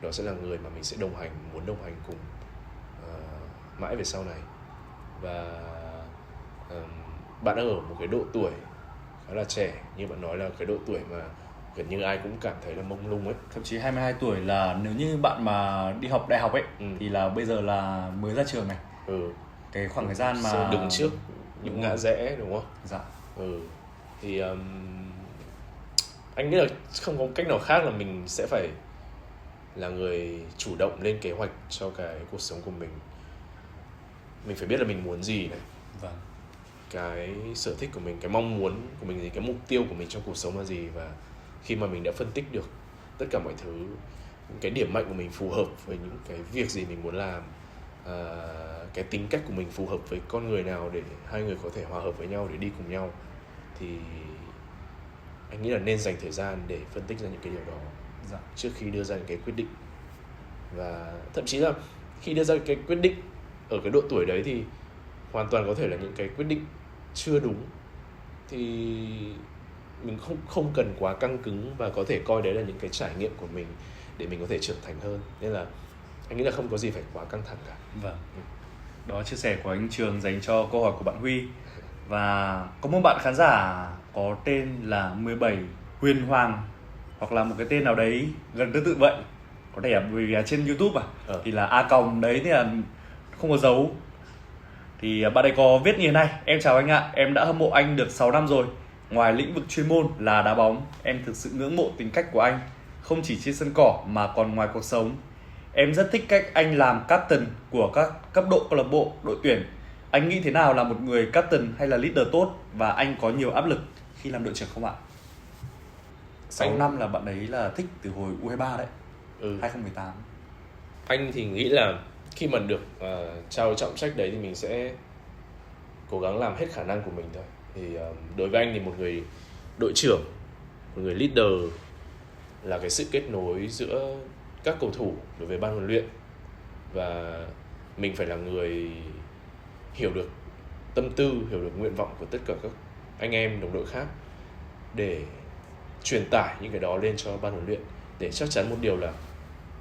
đó sẽ là người mà mình sẽ muốn đồng hành cùng mãi về sau này. Và bạn đang ở một cái độ tuổi khá là trẻ, như bạn nói là cái độ tuổi mà gần như ai cũng cảm thấy là mông lung ấy. Thậm chí 22 tuổi là nếu như bạn mà đi học đại học ấy, thì là bây giờ là mới ra trường này. Cái khoảng thời gian mà đứng trước những ngã rẽ, đúng không? Dạ. Thì anh nghĩ là không có cách nào khác là mình sẽ phải là người chủ động lên kế hoạch cho cái cuộc sống của mình. Mình phải biết là mình muốn gì này, cái sở thích của mình, cái mong muốn của mình gì, cái mục tiêu của mình trong cuộc sống là gì. Và khi mà mình đã phân tích được tất cả mọi thứ, những cái điểm mạnh của mình phù hợp với những cái việc gì mình muốn làm, cái tính cách của mình phù hợp với con người nào để hai người có thể hòa hợp với nhau để đi cùng nhau, thì anh nghĩ là nên dành thời gian để phân tích ra những cái điều đó trước khi đưa ra những cái quyết định. Và thậm chí là khi đưa ra cái quyết định ở cái độ tuổi đấy thì hoàn toàn có thể là những cái quyết định chưa đúng, thì mình không cần quá căng cứng và có thể coi đấy là những cái trải nghiệm của mình để mình có thể trưởng thành hơn. Nên là anh nghĩ là không có gì phải quá căng thẳng cả. Vâng. Đó chia sẻ của anh Trường dành cho câu hỏi của bạn Huy. Và có một bạn khán giả có tên là 17 Huyền Hoàng, hoặc là một cái tên nào đấy gần tương tự vậy, có thể là vì trên YouTube thì là A còng đấy thì là không có dấu. Thì bạn ấy có viết như thế này: em chào anh ạ, em đã hâm mộ anh được 6 năm rồi. Ngoài lĩnh vực chuyên môn là đá bóng, em thực sự ngưỡng mộ tính cách của anh, không chỉ trên sân cỏ mà còn ngoài cuộc sống. Em rất thích cách anh làm captain của các cấp độ câu lạc bộ, đội tuyển. Anh nghĩ thế nào là một người captain hay là leader tốt, và anh có nhiều áp lực khi làm đội trưởng không ạ? 6 năm là bạn ấy là thích từ hồi U23 đấy, 2018. Anh thì nghĩ là khi mà được trao trọng trách đấy thì mình sẽ cố gắng làm hết khả năng của mình thôi. Thì đối với anh thì một người đội trưởng, một người leader là cái sự kết nối giữa các cầu thủ đối với ban huấn luyện, và mình phải là người hiểu được tâm tư, hiểu được nguyện vọng của tất cả các anh em đồng đội khác để truyền tải những cái đó lên cho ban huấn luyện, để chắc chắn một điều là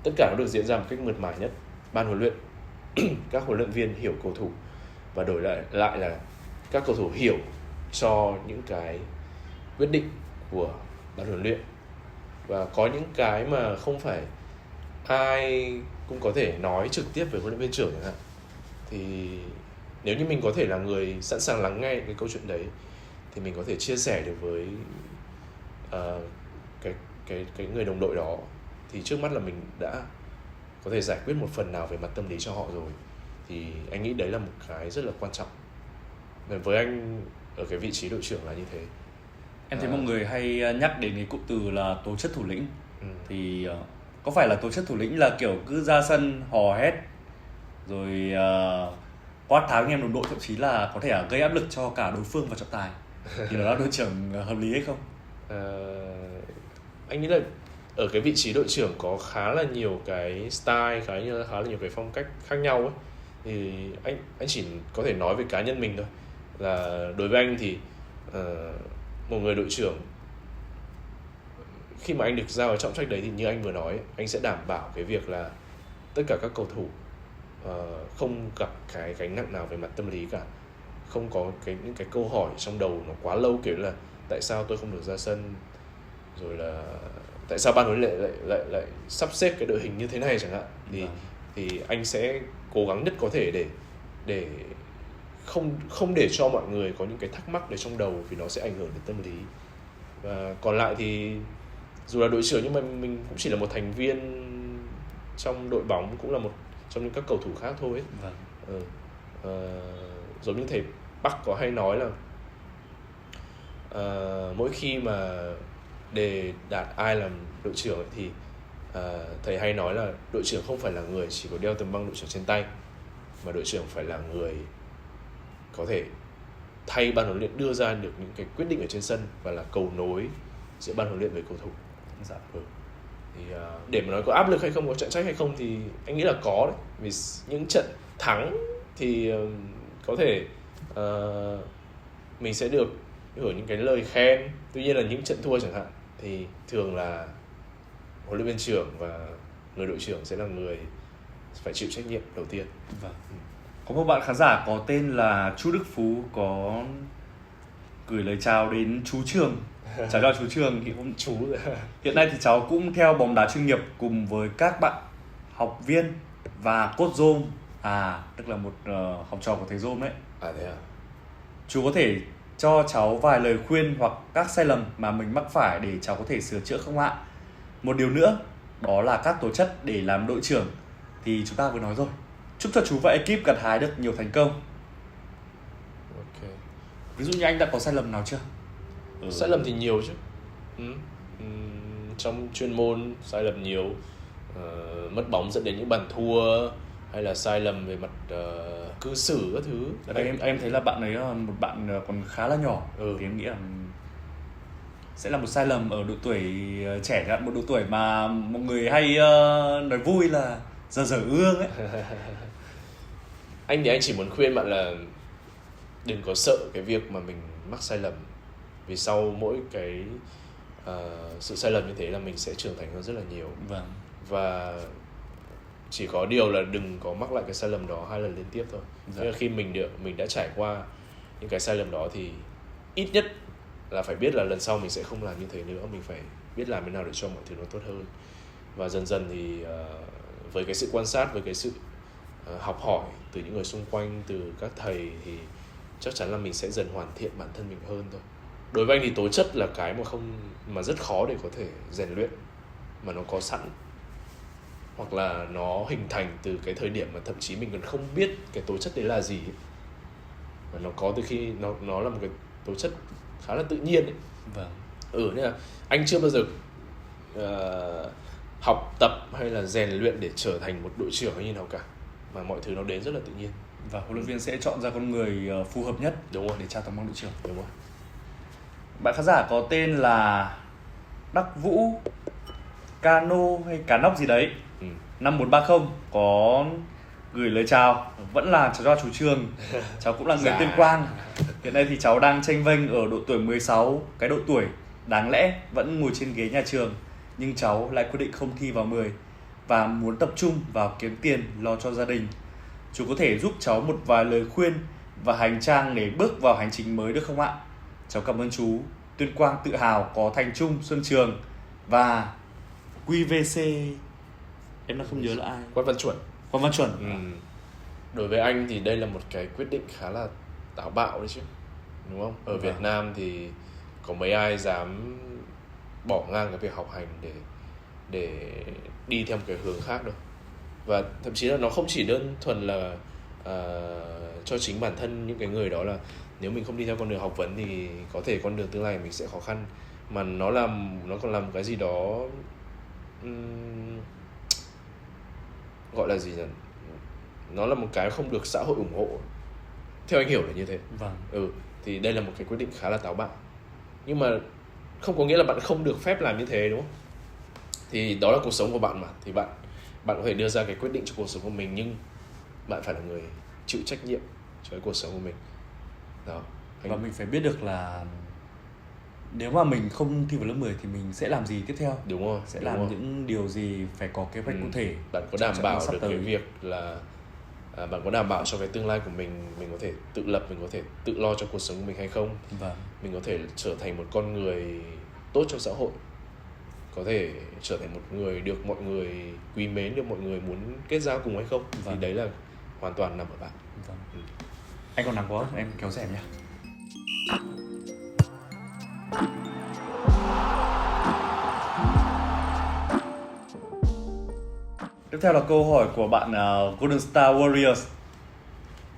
tất cả nó được diễn ra một cách mượt mà nhất. Ban huấn luyện, các huấn luyện viên hiểu cầu thủ, và đổi lại là các cầu thủ hiểu cho những cái quyết định của ban huấn luyện. Và có những cái mà không phải ai cũng có thể nói trực tiếp với huấn luyện viên trưởng chẳng hạn, thì nếu như mình có thể là người sẵn sàng lắng nghe cái câu chuyện đấy thì mình có thể chia sẻ được với cái người đồng đội đó, thì trước mắt là mình đã có thể giải quyết một phần nào về mặt tâm lý cho họ rồi. Thì anh nghĩ đấy là một cái rất là quan trọng. Với anh ở cái vị trí đội trưởng là như thế. Em thấy mọi người hay nhắc đến cái cụm từ là tố chất thủ lĩnh. Thì có phải là tố chất thủ lĩnh là kiểu cứ ra sân hò hét rồi quát tháo anh em đồng đội, thậm chí là có thể gây áp lực cho cả đối phương và trọng tài, thì đó là đội trưởng hợp lý hay không? Anh nghĩ là ở cái vị trí đội trưởng có khá là nhiều cái style, khá là nhiều cái phong cách khác nhau ấy. Thì anh chỉ có thể nói về cá nhân mình thôi, là đối với anh thì một người đội trưởng, khi mà anh được giao cái trọng trách đấy thì như anh vừa nói, anh sẽ đảm bảo cái việc là tất cả các cầu thủ không gặp cái gánh nặng nào về mặt tâm lý cả, không có những cái câu hỏi trong đầu nó quá lâu, kiểu là tại sao tôi không được ra sân, rồi là tại sao ban huấn luyện lại sắp xếp cái đội hình như thế này chẳng hạn. Thì anh sẽ cố gắng nhất có thể để không để cho mọi người có những cái thắc mắc đấy trong đầu, vì nó sẽ ảnh hưởng đến tâm lý. Và còn lại thì dù là đội trưởng nhưng mà mình cũng chỉ là một thành viên trong đội bóng, cũng là một trong những các cầu thủ khác thôi ấy. Giống như thầy Bắc có hay nói là mỗi khi mà đề đạt ai làm đội trưởng ấy, thì thầy hay nói là đội trưởng không phải là người chỉ có đeo tấm băng đội trưởng trên tay, mà đội trưởng phải là người có thể thay ban huấn luyện đưa ra được những cái quyết định ở trên sân, và là cầu nối giữa ban huấn luyện với cầu thủ. Thì để mà nói có áp lực hay không, có trọng trách hay không, thì anh nghĩ là có đấy. Vì những trận thắng thì có thể mình sẽ được hưởng những cái lời khen. Tuy nhiên là những trận thua chẳng hạn thì thường là huấn luyện viên trưởng và người đội trưởng sẽ là người phải chịu trách nhiệm đầu tiên. Có một bạn khán giả có tên là Chu Đức Phú có gửi lời chào đến chú Trường. Chào cho chú Trường. Hiện nay thì cháu cũng theo bóng đá chuyên nghiệp cùng với các bạn học viên và coach Dôm, tức là một học trò của thầy Dôm đấy. Thế à? Chú có thể cho cháu vài lời khuyên hoặc các sai lầm mà mình mắc phải để cháu có thể sửa chữa không ạ? Một điều nữa, đó là các tố chất để làm đội trưởng thì chúng ta vừa nói rồi. Chúc cho chú và ekip gặt hái được nhiều thành công. Ví dụ như anh đã có sai lầm nào chưa? Sai lầm thì nhiều chứ. Trong chuyên môn sai lầm nhiều, mất bóng dẫn đến những bàn thua, hay là sai lầm về mặt cư xử các thứ. Ở đây em thấy là bạn ấy là một bạn còn khá là nhỏ, thì em nghĩ là sẽ là một sai lầm ở độ tuổi trẻ, một độ tuổi mà một người hay nói vui là dở ương ấy. Anh thì anh chỉ muốn khuyên bạn là đừng có sợ cái việc mà mình mắc sai lầm, vì sau mỗi cái sự sai lầm như thế là mình sẽ trưởng thành hơn rất là nhiều. Vâng. Và chỉ có điều là đừng có mắc lại cái sai lầm đó 2 lần liên tiếp thôi. Dạ. Khi mình đã trải qua những cái sai lầm đó thì ít nhất là phải biết là lần sau mình sẽ không làm như thế nữa. Mình phải biết làm thế nào để cho mọi thứ nó tốt hơn. Và dần dần thì với cái sự quan sát, với cái sự học hỏi từ những người xung quanh, từ các thầy, thì chắc chắn là mình sẽ dần hoàn thiện bản thân mình hơn thôi. Đối với anh thì tố chất là cái mà rất khó để có thể rèn luyện, mà nó có sẵn, hoặc là nó hình thành từ cái thời điểm mà thậm chí mình còn không biết cái tố chất đấy là gì ấy. Và nó có từ khi nó là một cái tố chất khá là tự nhiên ấy. Vâng. Nên là anh chưa bao giờ học tập hay là rèn luyện để trở thành một đội trưởng hay như nào cả, mà mọi thứ nó đến rất là tự nhiên. Và huấn luyện viên sẽ chọn ra con người phù hợp nhất, đúng rồi, để trao tấm bằng đội trưởng. Đúng rồi. Bạn khán giả có tên là Đắc Vũ Cano hay Cá Nóc gì đấy, 5130 có gửi lời chào. Vẫn là cháu cho chú Trường. Cháu cũng là người Tuyên Quang. Hiện nay thì cháu đang chênh vênh ở độ tuổi 16, cái độ tuổi đáng lẽ vẫn ngồi trên ghế nhà trường, nhưng cháu lại quyết định không thi vào 10 và muốn tập trung vào kiếm tiền lo cho gia đình. Chú có thể giúp cháu một vài lời khuyên và hành trang để bước vào hành trình mới được không ạ? Cháu cảm ơn chú. Tuyên Quang tự hào có Thành Trung, Xuân Trường và QVC. Em đã không nhớ là ai. Quách Văn Chuẩn. Quách Văn Chuẩn. Đối với anh thì đây là một cái quyết định khá là táo bạo đấy chứ, đúng không? Ở Việt Nam thì có mấy ai dám bỏ ngang cái việc học hành để đi theo một cái hướng khác đâu. Và thậm chí là nó không chỉ đơn thuần là cho chính bản thân những cái người đó là nếu mình không đi theo con đường học vấn thì có thể con đường tương lai của mình sẽ khó khăn, mà nó còn làm cái gì đó gọi là gì nhỉ? Nó là một cái không được xã hội ủng hộ, theo anh hiểu là như thế. Vâng. Thì đây là một cái quyết định khá là táo bạo, nhưng mà không có nghĩa là bạn không được phép làm như thế, đúng không? Thì đó là cuộc sống của bạn mà, thì bạn có thể đưa ra cái quyết định cho cuộc sống của mình, nhưng bạn phải là người chịu trách nhiệm cho cái cuộc sống của mình đó. Và mình phải biết được là nếu mà mình không thi vào lớp 10 thì mình sẽ làm gì tiếp theo. Đúng rồi. Sẽ làm những điều gì, phải có kế hoạch cụ thể. Bạn có đảm bảo được cái việc là bạn có đảm bảo cho cái tương lai của mình có thể tự lập, mình có thể tự lo cho cuộc sống của mình hay không? Vâng. Mình có thể trở thành một con người tốt trong xã hội, có thể trở thành một người được mọi người quý mến, được mọi người muốn kết giao cùng hay không? Vâng. Thì đấy là hoàn toàn nằm ở bạn. Vâng. Anh còn nắng quá, em kéo rèm nhé. Tiếp theo là câu hỏi của bạn Golden Star Warriors,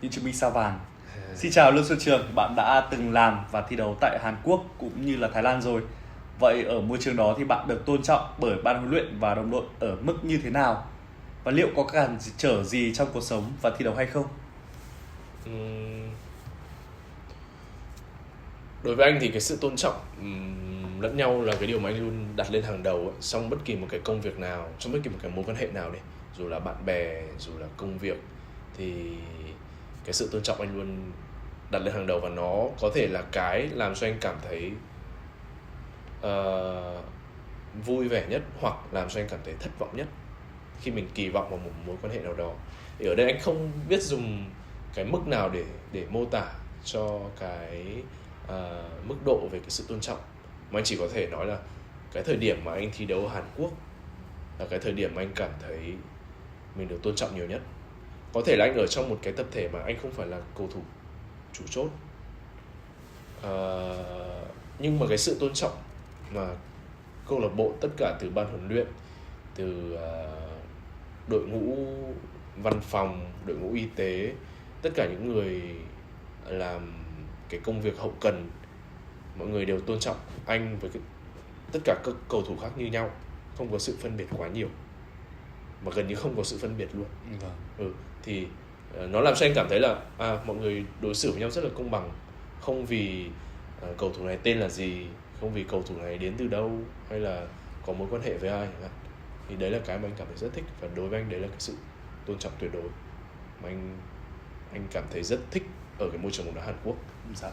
những chiến binh sao vàng. Xin chào Lương Xuân Trường, bạn đã từng làm và thi đấu tại Hàn Quốc cũng như là Thái Lan rồi. Vậy ở môi trường đó thì bạn được tôn trọng bởi ban huấn luyện và đồng đội ở mức như thế nào? Và liệu có cản trở gì trong cuộc sống và thi đấu hay không? Đối với anh thì cái sự tôn trọng lẫn nhau là cái điều mà anh luôn đặt lên hàng đầu ấy. Trong bất kỳ một cái công việc nào, trong bất kỳ một cái mối quan hệ nào đi, dù là bạn bè, dù là công việc, thì cái sự tôn trọng anh luôn đặt lên hàng đầu, và nó có thể là cái làm cho anh cảm thấy vui vẻ nhất, hoặc làm cho anh cảm thấy thất vọng nhất khi mình kỳ vọng vào một mối quan hệ nào đó. Thì ở đây anh không biết dùng cái mức nào để mô tả cho cái mức độ về cái sự tôn trọng, mà anh chỉ có thể nói là cái thời điểm mà anh thi đấu ở Hàn Quốc là cái thời điểm mà anh cảm thấy mình được tôn trọng nhiều nhất. Có thể là anh ở trong một cái tập thể mà anh không phải là cầu thủ chủ chốt, nhưng mà cái sự tôn trọng mà câu lạc bộ, tất cả từ ban huấn luyện, từ đội ngũ văn phòng, đội ngũ y tế, tất cả những người làm cái công việc hậu cần, mọi người đều tôn trọng anh với tất cả các cầu thủ khác như nhau, không có sự phân biệt quá nhiều. mà gần như không có sự phân biệt luôn. Vâng. Thì nó làm cho anh cảm thấy là mọi người đối xử với nhau rất là công bằng, không vì cầu thủ này tên là gì, không vì cầu thủ này đến từ đâu hay là có mối quan hệ với ai chẳng hạn. Thì đấy là cái mà anh cảm thấy rất thích, và đối với anh đấy là cái sự tôn trọng tuyệt đối mà anh cảm thấy rất thích ở cái môi trường bóng đá Hàn Quốc. Dạ.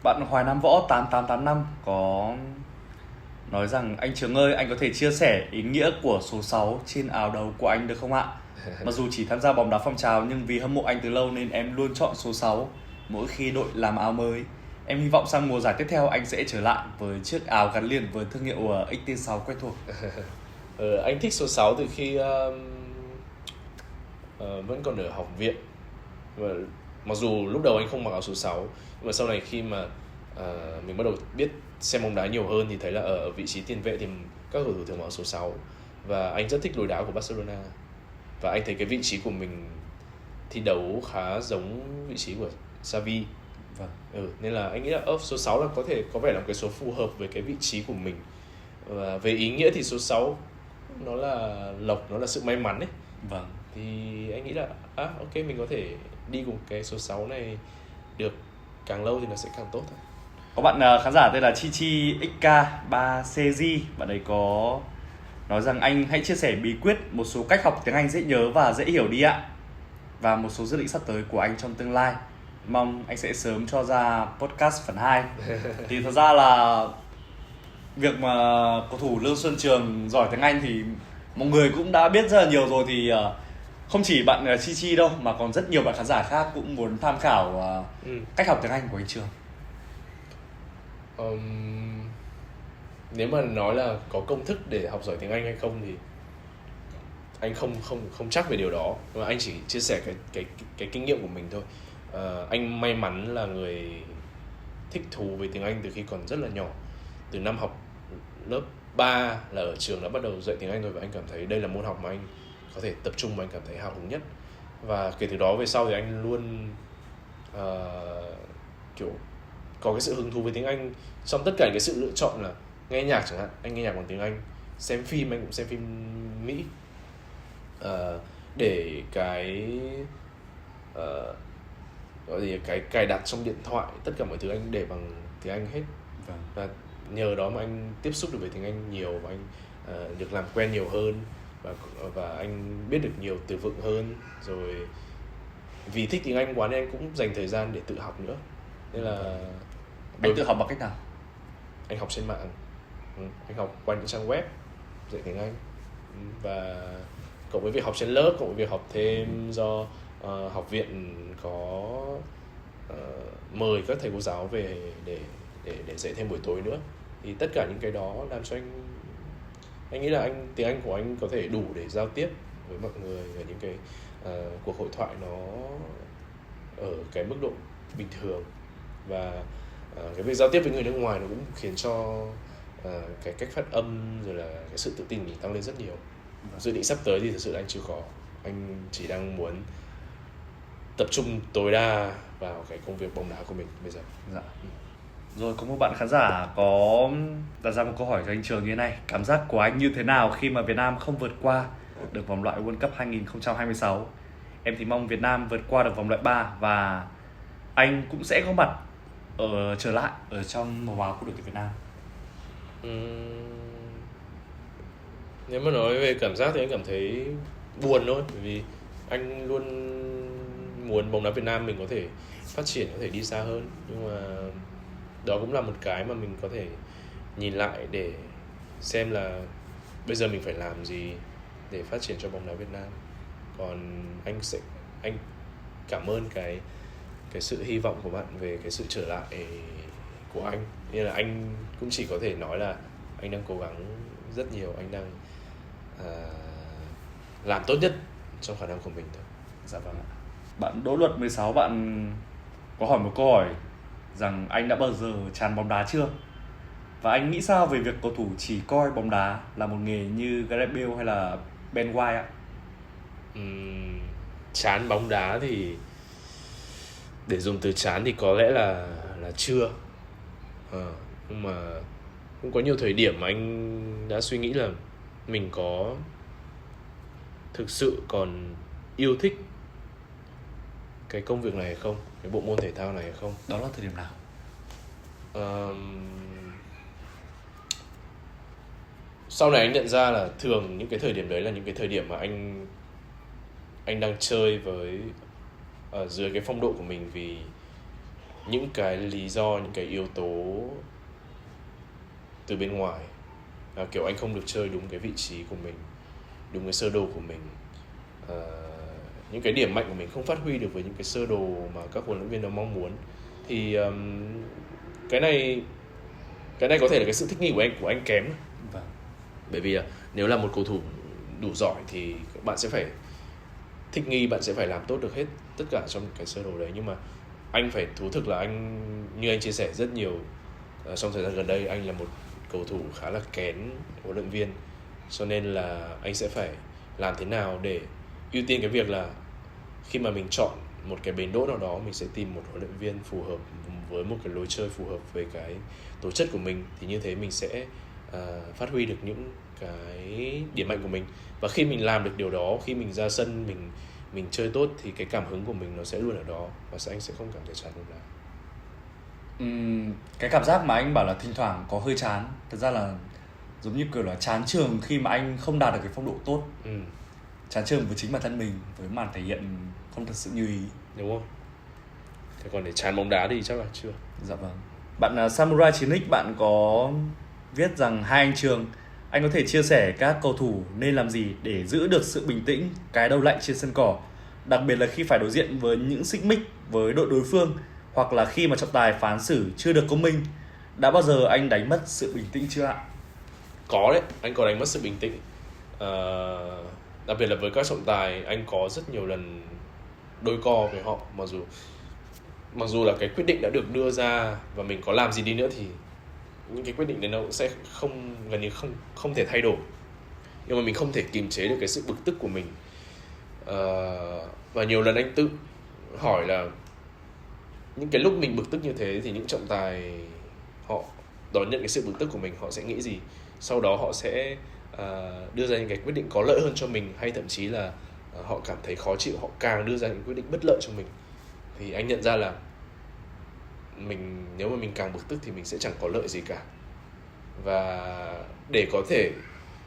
Bạn Hoài Nam Võ 8885 có nói rằng: anh Trường ơi, anh có thể chia sẻ ý nghĩa của số 6 trên áo đấu của anh được không ạ? Mặc dù chỉ tham gia bóng đá phong trào nhưng vì hâm mộ anh từ lâu nên em luôn chọn số 6 mỗi khi đội làm áo mới. Em hy vọng sang mùa giải tiếp theo anh sẽ trở lại với chiếc áo gắn liền với thương hiệu XT6 quen thuộc. Anh thích số 6 từ khi vẫn còn ở học viện. Và mặc dù lúc đầu anh không mặc áo số 6, nhưng mà sau này khi mà mình bắt đầu biết xem bóng đá nhiều hơn thì thấy là ở vị trí tiền vệ thì các cầu thủ thường mặc áo số 6. Và anh rất thích lối đá của Barcelona. Và anh thấy cái vị trí của mình thi đấu khá giống vị trí của Xavi. Vâng. Nên là anh nghĩ là số 6 là có vẻ là một cái số phù hợp với cái vị trí của mình. Và về ý nghĩa thì số 6 nó là lộc, nó là sự may mắn ấy. Vâng. Thì anh nghĩ là ok, mình có thể đi cùng cái số 6 này được càng lâu thì nó sẽ càng tốt thôi. Có bạn khán giả tên là Chi Chi XK3CG, bạn ấy có nói rằng anh hãy chia sẻ bí quyết một số cách học tiếng Anh dễ nhớ và dễ hiểu đi ạ, và một số dự định sắp tới của anh trong tương lai. Mong anh sẽ sớm cho ra podcast phần 2. Thì thật ra là việc mà cầu thủ Lương Xuân Trường giỏi tiếng Anh thì mọi người cũng đã biết rất là nhiều rồi. Thì không chỉ bạn Chi Chi đâu mà còn rất nhiều bạn khán giả khác cũng muốn tham khảo cách học tiếng Anh của anh Trường. Nếu mà nói là có công thức để học giỏi tiếng Anh hay không thì anh không chắc về điều đó, mà anh chỉ chia sẻ cái kinh nghiệm của mình thôi. Anh may mắn là người thích thú với tiếng Anh từ khi còn rất là nhỏ. Từ năm học lớp 3 là ở trường đã bắt đầu dạy tiếng Anh rồi, và anh cảm thấy đây là môn học mà anh có thể tập trung và anh cảm thấy hào hứng nhất. Và kể từ đó về sau thì anh luôn kiểu có cái sự hứng thú với tiếng Anh trong tất cả những cái sự lựa chọn, là nghe nhạc chẳng hạn, anh nghe nhạc bằng tiếng Anh, xem phim anh cũng xem phim Mỹ, để gọi gì, cái cài đặt trong điện thoại, tất cả mọi thứ anh để bằng tiếng Anh hết. Và nhờ đó mà anh tiếp xúc được với tiếng Anh nhiều, và anh được làm quen nhiều hơn, và anh biết được nhiều từ vựng hơn. Rồi vì thích tiếng Anh quá nên anh cũng dành thời gian để tự học nữa. Nên là anh tự học bằng cách nào? Anh học trên mạng. Anh học qua những trang web dạy tiếng Anh, và cộng với việc học trên lớp, cộng với việc học thêm do học viện có mời các thầy cô giáo về để dạy thêm buổi tối nữa. Thì tất cả những cái đó làm cho anh nghĩ là tiếng Anh của anh có thể đủ để giao tiếp với mọi người ở những cái cuộc hội thoại nó ở cái mức độ bình thường. Và cái việc giao tiếp với người nước ngoài nó cũng khiến cho cái cách phát âm rồi là cái sự tự tin mình tăng lên rất nhiều. Dự định sắp tới thì thực sự là anh chưa có, anh chỉ đang muốn tập trung tối đa vào cái công việc bóng đá của mình bây giờ. Dạ. Rồi có một bạn khán giả có đặt ra một câu hỏi cho anh Trường như thế này: cảm giác của anh như thế nào khi mà Việt Nam không vượt qua được vòng loại World Cup 2026? Em thì mong Việt Nam vượt qua được vòng loại 3 và anh cũng sẽ có mặt trở lại ở trong màu áo của đội tuyển Việt Nam. Nếu mà nói về cảm giác thì anh cảm thấy buồn thôi, bởi vì anh luôn muốn bóng đá Việt Nam mình có thể phát triển, có thể đi xa hơn. Nhưng mà đó cũng là một cái mà mình có thể nhìn lại để xem là bây giờ mình phải làm gì để phát triển cho bóng đá Việt Nam. Còn anh cảm ơn cái sự hy vọng của bạn về cái sự trở lại của anh. Nên là anh cũng chỉ có thể nói là anh đang cố gắng rất nhiều, anh đang làm tốt nhất trong khả năng của mình thôi. Dạ vâng ạ. Bạn Đỗ Luật 16, bạn có hỏi một câu hỏi rằng anh đã bao giờ chán bóng đá chưa? Và anh nghĩ sao về việc cầu thủ chỉ coi bóng đá là một nghề như Gareth Bale hay là Ben White ạ? Chán bóng đá thì để dùng từ chán thì có lẽ là chưa. Nhưng mà cũng có nhiều thời điểm mà anh đã suy nghĩ là mình có thực sự còn yêu thích cái công việc này hay không, cái bộ môn thể thao này hay không. Đó là thời điểm nào? Sau này anh nhận ra là thường những cái thời điểm đấy là những cái thời điểm mà anh đang chơi với dưới cái phong độ của mình, vì những cái lý do, những cái yếu tố từ bên ngoài. Kiểu anh không được chơi đúng cái vị trí của mình, đúng cái sơ đồ của mình. Những cái điểm mạnh của mình không phát huy được với những cái sơ đồ mà các huấn luyện viên nó mong muốn. Thì cái này có thể là cái sự thích nghi của anh kém. Vâng. Bởi vì nếu là một cầu thủ đủ giỏi thì bạn sẽ phải thích nghi, bạn sẽ phải làm tốt được hết tất cả trong cái sơ đồ đấy. Nhưng mà anh phải thú thực là như anh chia sẻ rất nhiều trong thời gian gần đây, anh là một cầu thủ khá là kén huấn luyện viên. Cho nên là anh sẽ phải làm thế nào để ưu tiên cái việc là khi mà mình chọn một cái bến đỗ nào đó, mình sẽ tìm một huấn luyện viên phù hợp với một cái lối chơi phù hợp với cái tố chất của mình. Thì như thế mình sẽ phát huy được những cái điểm mạnh của mình. Và khi mình làm được điều đó, khi mình ra sân mình chơi tốt thì cái cảm hứng của mình nó sẽ luôn ở đó, và anh sẽ không cảm thấy chán bóng đá. Cái cảm giác mà anh bảo là thỉnh thoảng có hơi chán, thật ra là giống như kiểu là chán trường khi mà anh không đạt được cái phong độ tốt. Chán trường với chính bản thân mình, với màn thể hiện không thật sự như ý. Đúng không? Thế còn để chán bóng đá thì chắc là chưa. Dạ vâng. Bạn Samurai 9X, bạn có viết rằng: hai anh Trường, anh có thể chia sẻ các cầu thủ nên làm gì để giữ được sự bình tĩnh, cái đầu lạnh trên sân cỏ, đặc biệt là khi phải đối diện với những xích mích với đội đối phương, hoặc là khi mà trọng tài phán xử chưa được công minh. Đã bao giờ anh đánh mất sự bình tĩnh chưa ạ? Có đấy, anh có đánh mất sự bình tĩnh. Đặc biệt là với các trọng tài, anh có rất nhiều lần đôi co với họ. Mặc dù là cái quyết định đã được đưa ra và mình có làm gì đi nữa thì những cái quyết định đấy nó cũng sẽ gần như không thể thay đổi. Nhưng mà mình không thể kiềm chế được cái sự bực tức của mình. Và nhiều lần anh tự hỏi là những cái lúc mình bực tức như thế thì những trọng tài họ đón nhận cái sự bực tức của mình, họ sẽ nghĩ gì? Sau đó họ sẽ đưa ra những cái quyết định có lợi hơn cho mình, hay thậm chí là họ cảm thấy khó chịu, họ càng đưa ra những quyết định bất lợi cho mình. Thì anh nhận ra là nếu mà mình càng bực tức thì mình sẽ chẳng có lợi gì cả. Và để có thể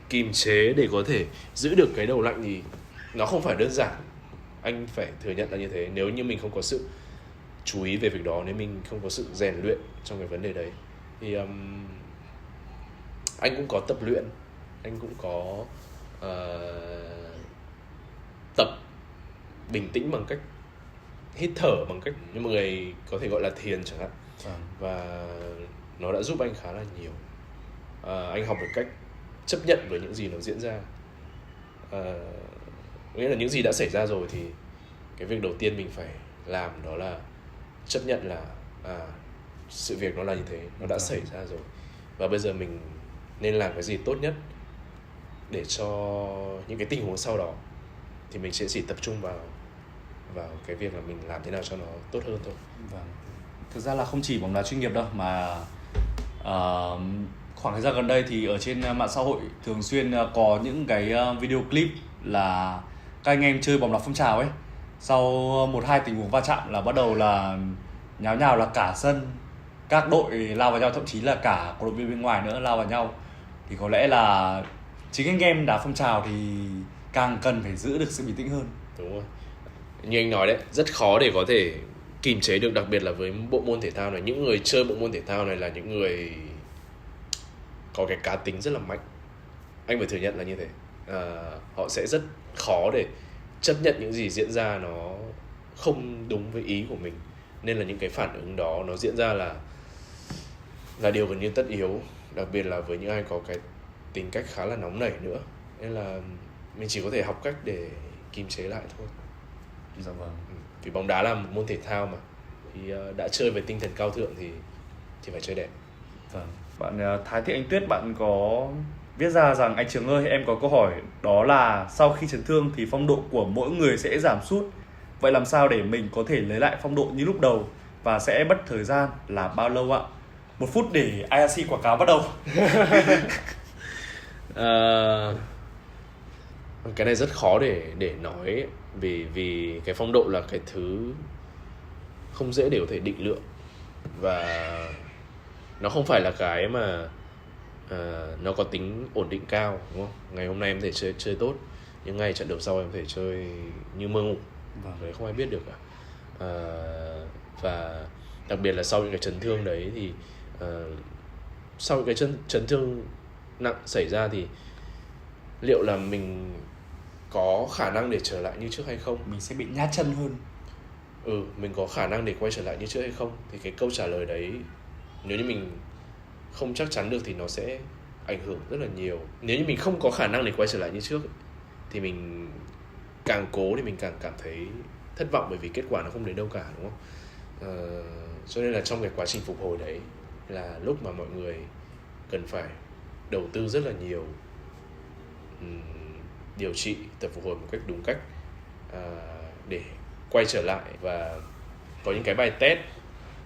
kìm chế, để có thể giữ được cái đầu lạnh thì nó không phải đơn giản. Anh phải thừa nhận là như thế. Nếu như mình không có sự chú ý về việc đó, nếu mình không có sự rèn luyện trong cái vấn đề đấy, thì anh cũng có tập luyện, anh cũng có tập bình tĩnh bằng cách hít thở, bằng cách như mọi người có thể gọi là thiền chẳng hạn. Và nó đã giúp anh khá là nhiều. Anh học được cách chấp nhận với những gì nó diễn ra. Nghĩa là những gì đã xảy ra rồi thì cái việc đầu tiên mình phải làm đó là chấp nhận là sự việc nó là như thế, nó đã xảy ra rồi, và bây giờ mình nên làm cái gì tốt nhất để cho những cái tình huống sau đó thì mình sẽ chỉ tập trung vào cái việc là mình làm thế nào cho nó tốt hơn thôi. Vâng. Thực ra là không chỉ bóng đá chuyên nghiệp đâu, mà khoảng thời gian gần đây thì ở trên mạng xã hội thường xuyên có những cái video clip là các anh em chơi bóng đá phong trào ấy, sau 1-2 tình huống va chạm là bắt đầu là nháo nhào, là cả sân các đội lao vào nhau, thậm chí là cả cổ động viên bên ngoài nữa lao vào nhau. Thì có lẽ là chính anh em đá phong trào thì càng cần phải giữ được sự bình tĩnh hơn. Đúng rồi, như anh nói đấy, rất khó để có thể kìm chế được, đặc biệt là với bộ môn thể thao này. Những người chơi bộ môn thể thao này là những người có cái cá tính rất là mạnh, anh phải thừa nhận là như thế. Họ sẽ rất khó để chấp nhận những gì diễn ra nó không đúng với ý của mình, nên là những cái phản ứng đó nó diễn ra là điều gần như tất yếu, đặc biệt là với những ai có cái tính cách khá là nóng nảy nữa. Nên là mình chỉ có thể học cách để kìm chế lại thôi. Dạ vâng. Vì bóng đá là một môn thể thao mà, thì đã chơi với tinh thần cao thượng thì phải chơi đẹp. Vâng. Bạn Thái Thị Anh Tuyết, bạn có viết ra rằng: anh Trường ơi, em có câu hỏi, đó là sau khi chấn thương thì phong độ của mỗi người sẽ giảm sút. Vậy làm sao để mình có thể lấy lại phong độ như lúc đầu, và sẽ mất thời gian là bao lâu ạ? 1 phút để IRC quảng cáo bắt đầu. Cái này rất khó để nói ấy, vì cái phong độ là cái thứ không dễ để có thể định lượng, và nó không phải là cái mà nó có tính ổn định cao, đúng không? Ngày hôm nay em có thể chơi tốt, nhưng ngày trận đấu sau em có thể chơi như mơ ngủ, đấy không ai biết được cả. Và đặc biệt là sau những cái chấn thương đấy thì sau những cái chấn thương nặng xảy ra thì liệu là mình có khả năng để trở lại như trước hay không? Mình sẽ bị nhát chân hơn. Mình có khả năng để quay trở lại như trước hay không? Thì cái câu trả lời đấy, nếu như mình không chắc chắn được thì nó sẽ ảnh hưởng rất là nhiều. Nếu như mình không có khả năng để quay trở lại như trước thì mình càng cố thì mình càng cảm thấy thất vọng, bởi vì kết quả nó không đến đâu cả, đúng không? Cho nên là trong cái quá trình phục hồi đấy là lúc mà mọi người cần phải đầu tư rất là nhiều, điều trị, tập phục hồi một cách đúng cách, để quay trở lại. Và có những cái bài test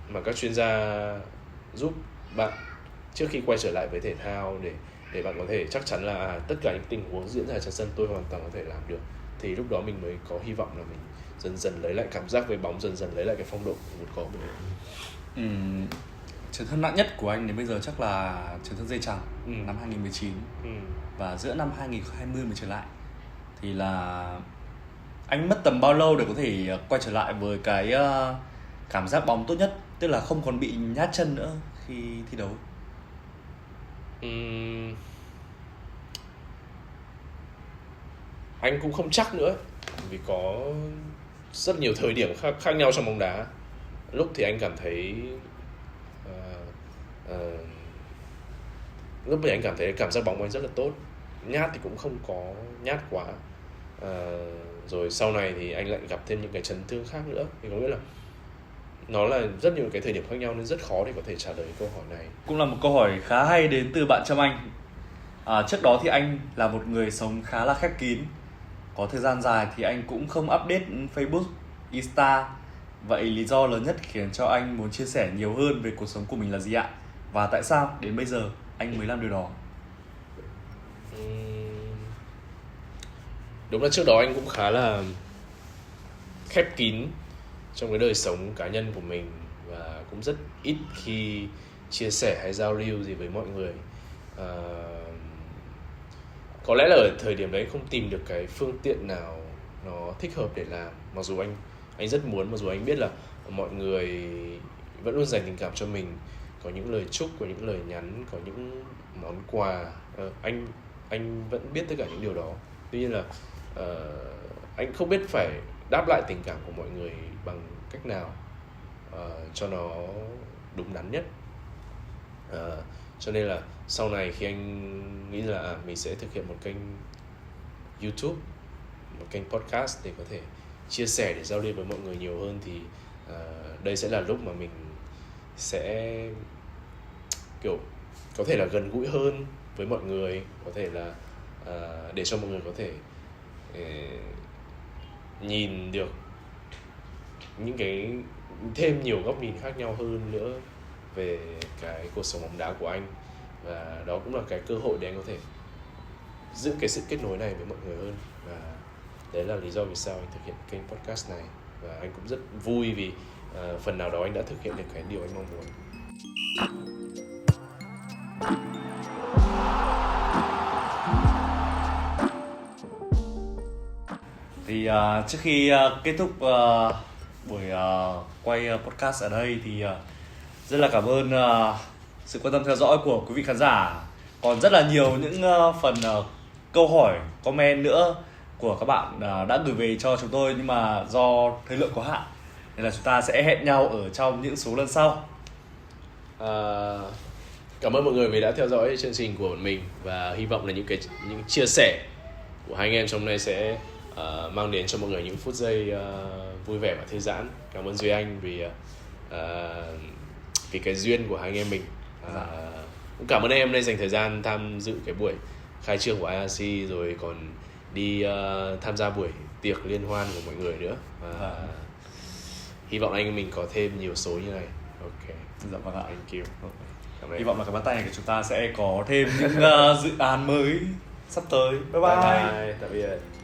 mà các chuyên gia giúp bạn trước khi quay trở lại với thể thao để bạn có thể chắc chắn là tất cả những tình huống diễn ra trên sân tôi hoàn toàn có thể làm được. Thì lúc đó mình mới có hy vọng là mình dần dần lấy lại cảm giác với bóng, dần dần lấy lại cái phong độ vốn có của mình. Chấn thương nặng nhất của anh đến bây giờ chắc là chấn thương dây chằng năm 2019. Và giữa năm 2020 mới trở lại. Thì là anh mất tầm bao lâu để có thể quay trở lại với cái cảm giác bóng tốt nhất, tức là không còn bị nhát chân nữa khi thi đấu? Anh cũng không chắc nữa, vì có rất nhiều thời điểm khác nhau trong bóng đá. Lúc thì anh cảm thấy lúc thì anh cảm thấy cảm giác bóng của anh rất là tốt, nhát thì cũng không có nhát quá. Rồi sau này thì anh lại gặp thêm những cái chấn thương khác nữa, thì có nghĩa là nó là rất nhiều cái thời điểm khác nhau nên rất khó để có thể trả lời câu hỏi này. Cũng là một câu hỏi khá hay đến từ bạn Trâm Anh. Trước đó thì anh là một người sống khá là khép kín. Có thời gian dài thì anh cũng không update Facebook, Insta. Vậy lý do lớn nhất khiến cho anh muốn chia sẻ nhiều hơn về cuộc sống của mình là gì ạ? Và tại sao đến bây giờ anh mới làm điều đó? Đúng là trước đó anh cũng khá là khép kín trong cái đời sống cá nhân của mình, và cũng rất ít khi chia sẻ hay giao lưu gì với mọi người. Có lẽ là ở thời điểm đấy không tìm được cái phương tiện nào nó thích hợp để làm. Mặc dù anh rất muốn, mặc dù anh biết là mọi người vẫn luôn dành tình cảm cho mình, có những lời chúc, có những lời nhắn, có những món quà. Anh vẫn biết tất cả những điều đó. Tuy nhiên là anh không biết phải đáp lại tình cảm của mọi người bằng cách nào cho nó đúng đắn nhất. Cho nên là sau này khi anh nghĩ là mình sẽ thực hiện một kênh YouTube, một kênh podcast để có thể chia sẻ, để giao lưu với mọi người nhiều hơn, thì đây sẽ là lúc mà mình sẽ kiểu có thể là gần gũi hơn với mọi người, có thể là để cho mọi người có thể nhìn được những cái thêm nhiều góc nhìn khác nhau hơn nữa về cái cuộc sống bóng đá của anh. Và đó cũng là cái cơ hội để anh có thể giữ cái sự kết nối này với mọi người hơn. Và đấy là lý do vì sao anh thực hiện kênh podcast này. Và anh cũng rất vui vì phần nào đó anh đã thực hiện được cái điều anh mong muốn. Thì trước khi kết thúc buổi quay podcast ở đây thì rất là cảm ơn sự quan tâm theo dõi của quý vị khán giả. Còn rất là nhiều những phần câu hỏi, comment nữa của các bạn đã gửi về cho chúng tôi, nhưng mà do thời lượng có hạn nên là chúng ta sẽ hẹn nhau ở trong những số lần sau. Cảm ơn mọi người vì đã theo dõi chương trình của mình, và hy vọng là những chia sẻ của hai anh em trong nay sẽ mang đến cho mọi người những phút giây vui vẻ và thư giãn. Cảm ơn Duy Anh vì cái duyên của hai anh em mình. Cũng cảm ơn em hôm nay dành thời gian tham dự cái buổi khai trương của IRC, rồi còn đi tham gia buổi tiệc liên hoan của mọi người nữa. Hy vọng anh em mình có thêm nhiều số như này. Ok. Dạ vâng ạ. Thank you. Hy vọng là cái bắt tay này của chúng ta sẽ có thêm những dự án mới sắp tới. Bye bye. Bye bye, tạm biệt.